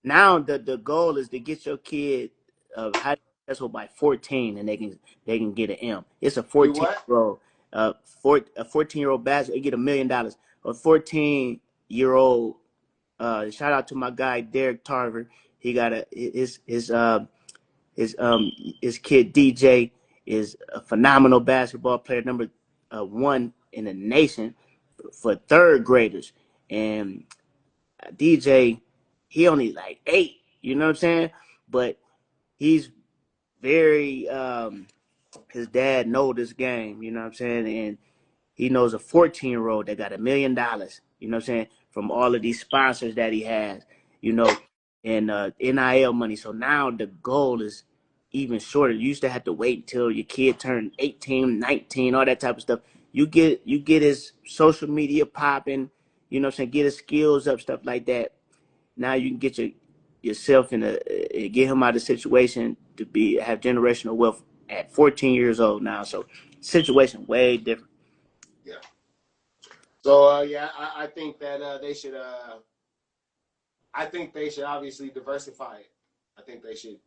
now, the goal is to get your kid high successful by 14, and they can get an M. It's a Do 14 what? year old a 14-year-old basketball, they get $1 million. A 14-year-old, shout out to my guy Derek Tarver. He got his his kid DJ is a phenomenal basketball player, number one in the nation for third graders. And DJ, he only like 8. You know what I'm saying? But he's very his dad know this game. You know what I'm saying? And he knows a 14-year-old that got $1 million. You know what I'm saying? From all of these sponsors that he has. You know, and NIL money. So now the goal is even shorter. You used to have to wait until your kid turned 18, 19, all that type of stuff. You get his social media popping. You know what I'm saying? Get his skills up, stuff like that. Now you can get yourself in get him out of the situation to have generational wealth at 14 years old now. So situation way different. Yeah. So yeah, I think that they should. I think they should obviously diversify it. I think they should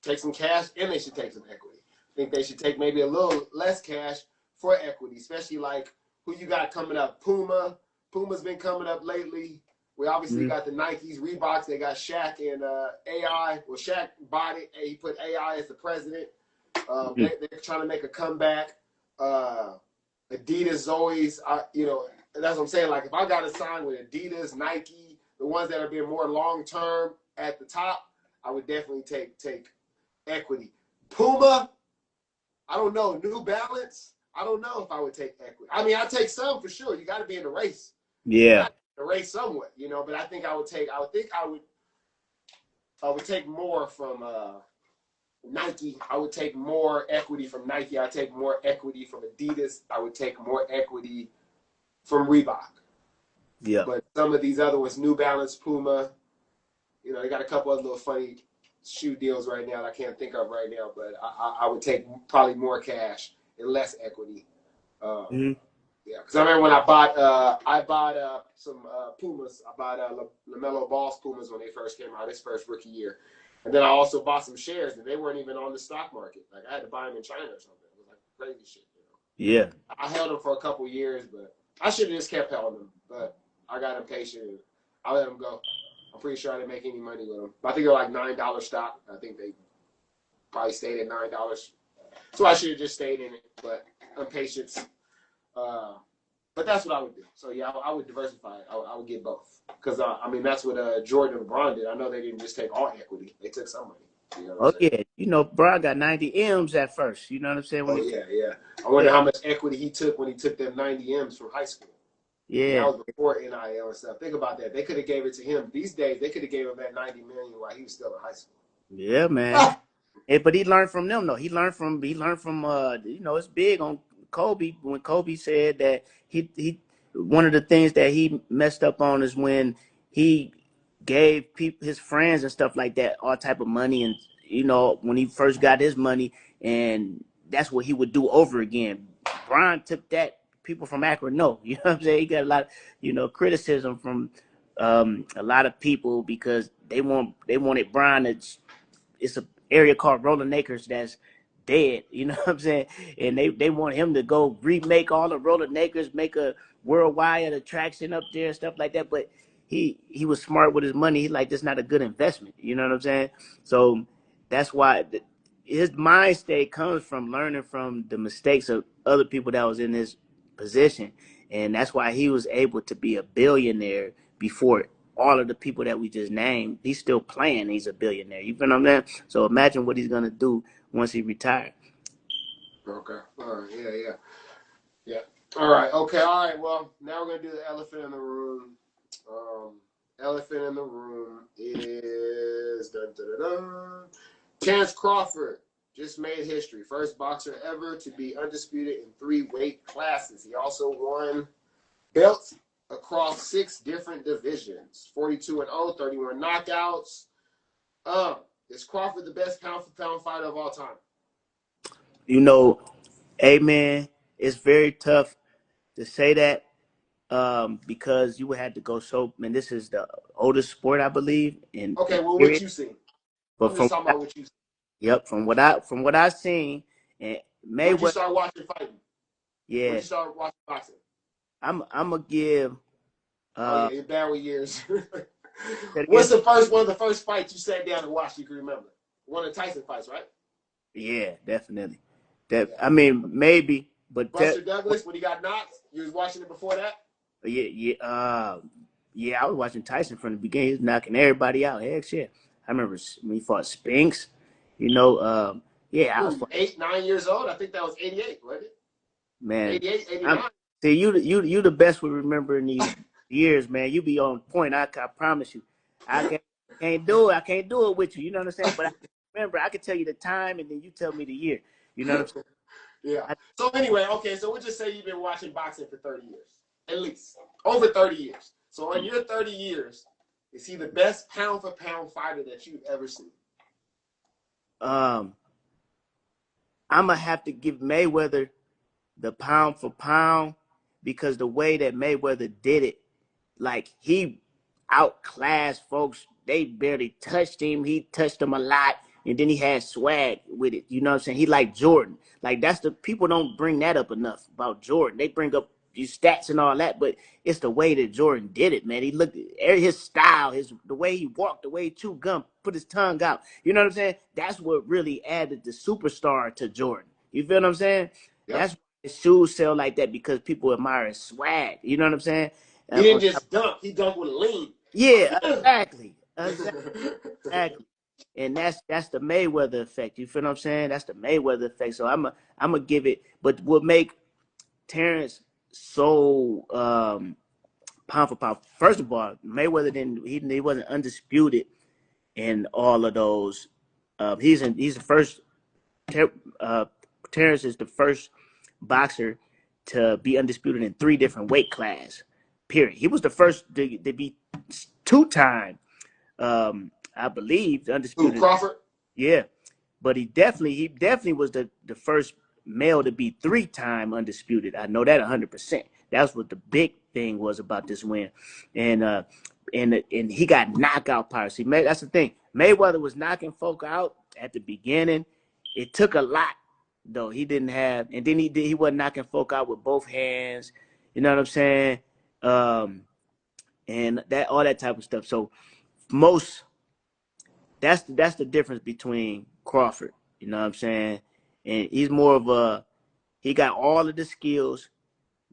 take some cash and they should take some equity. I think they should take maybe a little less cash for equity, especially like who you got coming up. Puma's been coming up lately. We obviously Mm-hmm. got the Nikes, Reeboks. They got Shaq and AI. Well, Shaq bought it. He put AI as the president. Mm-hmm. They're trying to make a comeback. Uh, Adidas always, that's what I'm saying. Like if I got to sign with Adidas, Nike, the ones that are being more long term at the top, I would definitely take equity. Puma, I don't know. New Balance, I don't know if I would take equity. I mean, I take some for sure. You got to be in the race. You Yeah. got to be in the race somewhat, But I think I would take. I would take more from Nike. I would take more equity from Nike. I take more equity from Adidas. I would take more equity from Reebok. Yeah. But some of these other ones, New Balance, Puma, they got a couple of little funny shoe deals right now that I can't think of right now. But I would take probably more cash and less equity. Um, Mm-hmm. Yeah, because I remember when I bought some Pumas. I bought LaMelo Ball's Pumas when they first came out, his first rookie year, and then I also bought some shares, and they weren't even on the stock market. Like I had to buy them in China or something. It was like crazy shit. Yeah. I held them for a couple years, but I should have just kept holding them. But I got impatient and I let them go. I'm pretty sure I didn't make any money with them. I think they're like $9 stock. I think they probably stayed at $9. So I should have just stayed in it, but impatience. But that's what I would do. So yeah, I would diversify it. I would get both because I mean that's what Jordan and LeBron did. I know they didn't just take all equity; they took some money. You know what Oh I'm saying? yeah. You know, bro, I got 90 M's at first. You know what I'm saying? When Oh he, yeah, yeah. I wonder how much equity he took when he took them 90 M's from high school. And that yeah. was before NIL and stuff. Think about that. They could have gave it to him. These days, they could have gave him that 90 million while he was still in high school. Yeah, man. Ah, But he learned from them though. He learned from you know, it's big on Kobe when Kobe said that he one of the things that he messed up on is when he gave people his friends and stuff like that all type of money, and you know, when he first got his money, and that's what he would do over again. Brian took that. People from Akron know, you know what I'm saying? He got a lot, you know, criticism from a lot of people because they wanted Brian to, it's a area called Rolling Acres that's dead. You know what I'm saying? And they want him to go remake all the Rolling Acres, make a worldwide attraction up there and stuff like that. But he was smart with his money. He like, this not a good investment. You know what I'm saying? So that's why his mind state comes from learning from the mistakes of other people that was in his position, and that's why he was able to be a billionaire before all of the people that we just named. He's still playing. He's a billionaire. You feel what I'm saying? So imagine what he's gonna do once he retires. okay. All right. Yeah, yeah. Yeah. All right. Okay. All right. Well, now we're going to do the elephant in the room. Um, elephant in the room is dun, dun, dun, dun. Terence Crawford just made history. First boxer ever to be undisputed in 3 weight classes. He also won belts across 6 different divisions. 42-0, 31 knockouts. Is Crawford the best pound for pound fighter of all time? You know, amen. It's very tough to say that because you would have to go so. Man, this is the oldest sport, I believe, in Okay, well, what period. you seen? But I'm just talking about what you seen. yep, from what I seen, and When did you Mayweather, start watching fighting? When yeah, did you start watching boxing? I'm gonna give. Oh Uh, yeah, you're bad with years. say it What's again? the first one of the first fights you sat down and watched you can remember? One of the Tyson fights, right? Yeah, definitely. That Yeah. I mean, maybe, but Buster Douglas when he got knocked. You was watching it before that. yeah, yeah. I was watching Tyson from the beginning. He was knocking everybody out. Heck, yeah. I remember when he fought Spinks. You know, yeah, I What was were you, 8, 9 years old? I think that was 88, wasn't it? man. 88, I'm 89. see you the best with remembering these years, man. You be on point. I promise you. I can't do it. I can't do it with you. You know what I'm saying? But I remember. I can tell you the time, and then you tell me the year. You know what I'm saying? Yeah. So anyway, okay, so we'll just say you've been watching boxing for 30 years. At least. Over 30 years. So in your 30 years, is he the best pound for pound fighter that you've ever seen? Um, I'm gonna have to give Mayweather the pound for pound because the way that Mayweather did it, like he outclassed folks. They barely touched him. He touched them a lot, and then he had swag with it. You know what I'm saying? He like Jordan. Like that's the people don't bring that up enough about Jordan. They bring up his stats and all that, but it's the way that Jordan did it, man. He looked his style, the way he walked, the way he chewed gum, put his tongue out. You know what I'm saying? That's what really added the superstar to Jordan. You feel what I'm saying? Yep. That's why his shoes sell like that because people admire his swag. You know what I'm saying? He didn't On just dunk, he dunked with a lean. yeah, exactly. And that's the Mayweather effect. You feel what I'm saying? That's the Mayweather effect. So I'm gonna give it. But what make Terrence so pound for pound? First of all, Mayweather didn't he wasn't undisputed in all of those. He's the first. Uh, Terrence is the first boxer to be undisputed in 3 different weight classes. Period. He was the first to be 2-time I believe the Who, undisputed. Crawford? Yeah, but he definitely was the first Mel to be 3-time undisputed. I know that 100%. That's what the big thing was about this win, and he got knockout power. See, that's the thing. Mayweather was knocking folk out at the beginning. It took a lot, though. He didn't have, and then he wasn't knocking folk out with both hands. You know what I'm saying? And that all that type of stuff. So most that's the difference between Crawford. You know what I'm saying? And he's more of he got all of the skills,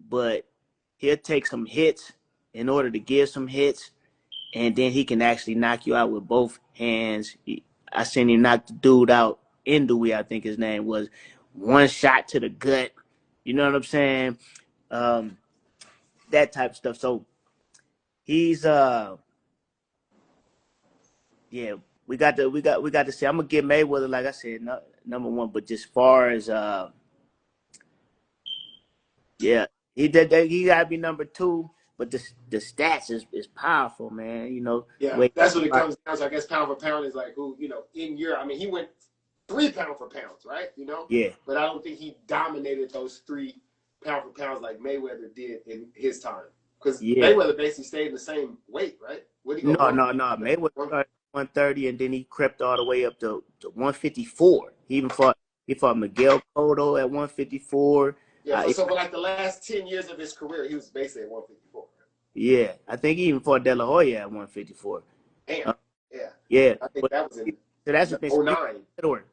but he'll take some hits in order to give some hits, and then he can actually knock you out with both hands. I seen him knock the dude out, Indui, I think his name was, one shot to the gut. You know what I'm saying? That type of stuff. So he's yeah, we got to see. I'm gonna give Mayweather, like I said, number one, but just far as yeah, he gotta be number two. But the stats is powerful, man. You know, Yeah, that's what it comes down to. I guess pound for pound is like who, in Europe. I mean, he went 3 pound for pounds, right? Yeah. But I don't think he dominated those 3 pound for pounds like Mayweather did in his time. Because Mayweather basically stayed in the same weight, right? What did he go? No. Mayweather started 130 and then he crept all the way up to 154. He fought Miguel Cotto at 154. Yeah, so for like the last 10 years of his career, he was basically at 154. Yeah, I think he even fought De La Hoya at 154. Damn. Yeah. I think that was in so that's the thing. 09.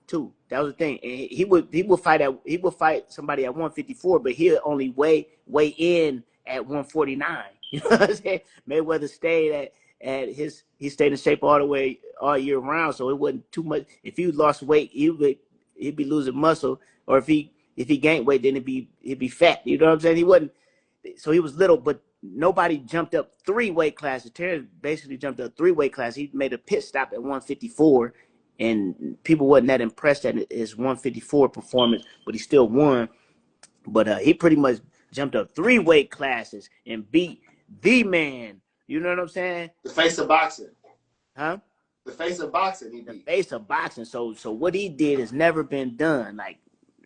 Too. That was the thing. And he would fight somebody at 154, but he'll only weigh in at 149. You know what I'm saying? Mayweather stayed he stayed in shape all year round, so it wasn't too much. If he lost weight, he'd be losing muscle, or if he gained weight, then he'd be fat. You know what I'm saying? He wasn't. So he was little, but nobody jumped up 3 weight classes. Terence basically jumped up 3 weight classes. He made a pit stop at 154, and people wasn't that impressed at his 154 performance, but he still won. But he pretty much jumped up 3 weight classes and beat the man. You know what I'm saying? The face of boxing. Huh? The face of boxing he beat. The face of boxing. So what he did has never been done. Like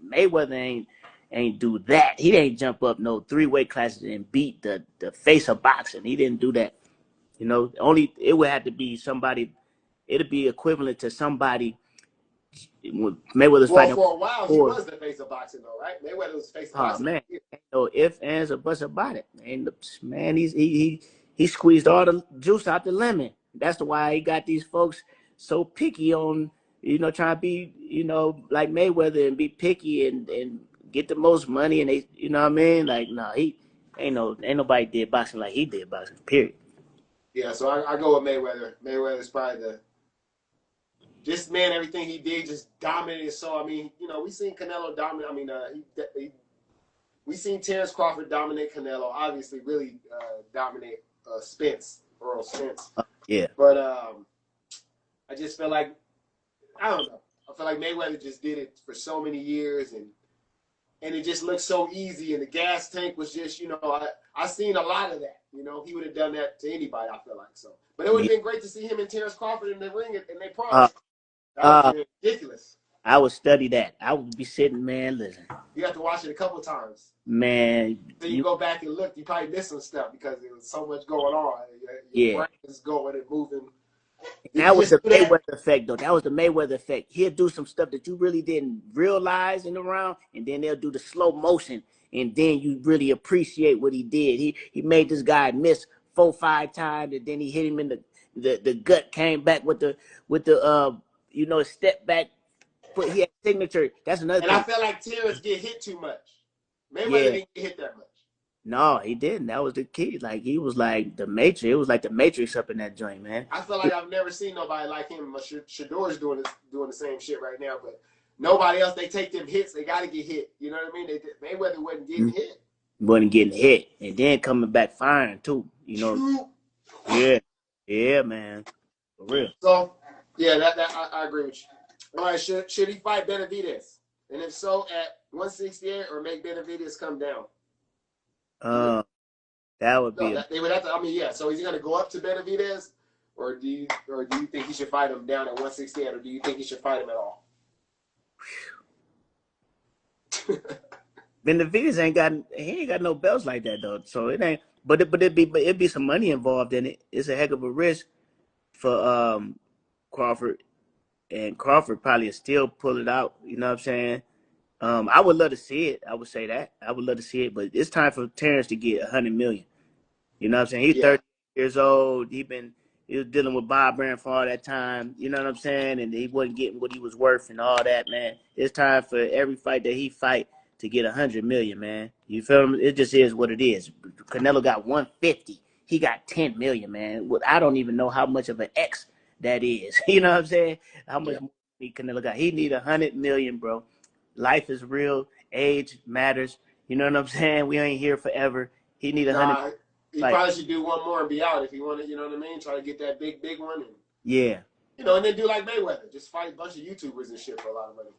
Mayweather ain't do that. He didn't jump up no 3 weight classes and beat the face of boxing. He didn't do that. You know, only it would have to be somebody. It'd be equivalent to somebody. Mayweather's fighting. For a while, he was the face of boxing, though, right? Mayweather was the face of boxing. Man, ain't no ifs, ands, or buts about it. And man, he squeezed all the juice out the lemon. That's why he got these folks so picky on, trying to be, like Mayweather and be picky and get the most money. And they, you know what I mean? Like, no, he ain't nobody did boxing like he did boxing. Period. Yeah, so I go with Mayweather. Mayweather's probably this man, everything he did just dominated. So, I mean, we seen Canelo dominate. I mean, we seen Terence Crawford dominate Canelo. Obviously, really dominate Earl Spence. Yeah. But I just feel like, I don't know. I feel like Mayweather just did it for so many years, and it just looked so easy. And the gas tank was just, I seen a lot of that. He would have done that to anybody, I feel like. So, but it would have been great to see him and Terence Crawford in the ring, and they promised. That was ridiculous. I would study that. I would be sitting, man, listen. You have to watch it a couple times. Man. Then you go back and look, you probably missed some stuff because there was so much going on. Your brain is going and moving. That was the Mayweather effect, though. That was the Mayweather effect. He'll do some stuff that you really didn't realize in the round, and then they'll do the slow motion, and then you really appreciate what he did. He made this guy miss 4-5 times, and then he hit him in the gut, came back with the step back. But he had signature. That's another thing. And I felt like Terence get hit too much. Mayweather didn't get hit that much. No, he didn't. That was the key. Like, he was like the Matrix. It was like the Matrix up in that joint, man. I feel like I've never seen nobody like him. Shador's doing the same shit right now, but nobody else. They take them hits. They got to get hit. You know what I mean? Mayweather wasn't getting hit. Wasn't getting hit, and then coming back firing too. Yeah, man, for real. So, yeah, that I agree with you. All right, should he fight Benavidez? And if so, at 168, or make Benavidez come down? That would be. They would have to. I mean, yeah. So is he going to go up to Benavidez, or do you think he should fight him down at 168, or do you think he should fight him at all? Benavidez ain't got no belts like that though. So it ain't. But it'd be some money involved in it. It's a heck of a risk for Crawford, and Crawford probably still pull it out. You know what I'm saying? I would love to see it. I would say that I would love to see it, but it's time for Terence to get 100 million. You know what I'm saying? He's Yeah. 30 years old. He was dealing with Bob Brand for all that time. You know what I'm saying? And he wasn't getting what he was worth and all that, man. It's time for every fight that he fight to get 100 million, man. You feel me? It just is what it is. Canelo got 150. He got 10 million, man. I don't even know how much of an X that is. You know what I'm saying? How much money Canelo got? He need 100 million, bro. Life is real. Age matters. You know what I'm saying? We ain't here forever. He need 100. Nah, he probably should do one more and be out if he wanted, you know what I mean? Try to get that big one. And, yeah. you know, and then do like Mayweather. Just fight a bunch of YouTubers and shit for a lot of money.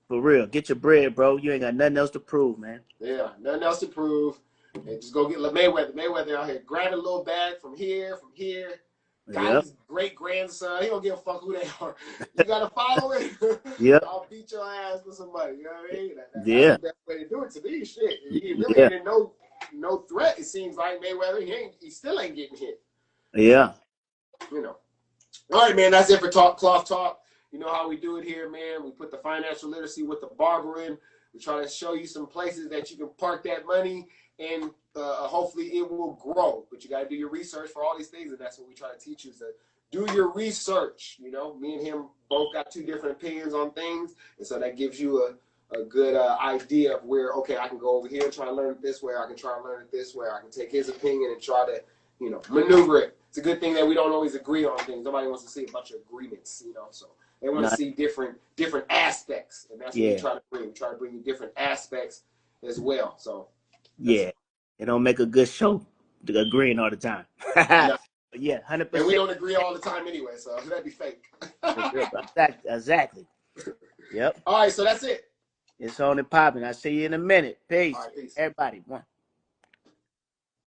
For real. Get your bread, bro. You ain't got nothing else to prove, man. Yeah, nothing else to prove. And just go get Mayweather. Mayweather out here grabbing a little bag from here. Got his great-grandson. He don't give a fuck who they are. You got to follow it. Yep. I'll beat your ass with somebody. You know what I mean? That's Yeah. the best way to do it to me. Shit. He really ain't no threat, it seems like, Mayweather. He still ain't getting hit. Yeah. You know. All right, man. That's it for Cloth Talk. You know how we do it here, man. We put the financial literacy with the barber in. We try to show you some places that you can park that money, and hopefully it will grow. But you got to do your research for all these things, and that's what we try to teach you is to do your research. You know, me and him both got two different opinions on things, and so that gives you a good idea of where, okay, I can go over here and try to learn it this way. I can try to learn it this way. I can take his opinion and try to, you know, maneuver it. It's a good thing that we don't always agree on things. Nobody wants to see a bunch of agreements, you know, so. They want to see different aspects, and that's what we try to bring. We try to bring you different aspects as well. So it don't make a good show agreeing all the time. No. Yeah, 100%. And we don't agree all the time anyway, so that'd be fake. Exactly. Yep. All right, so that's it. It's on and popping. I'll see you in a minute. Peace. All right, peace. Everybody. One.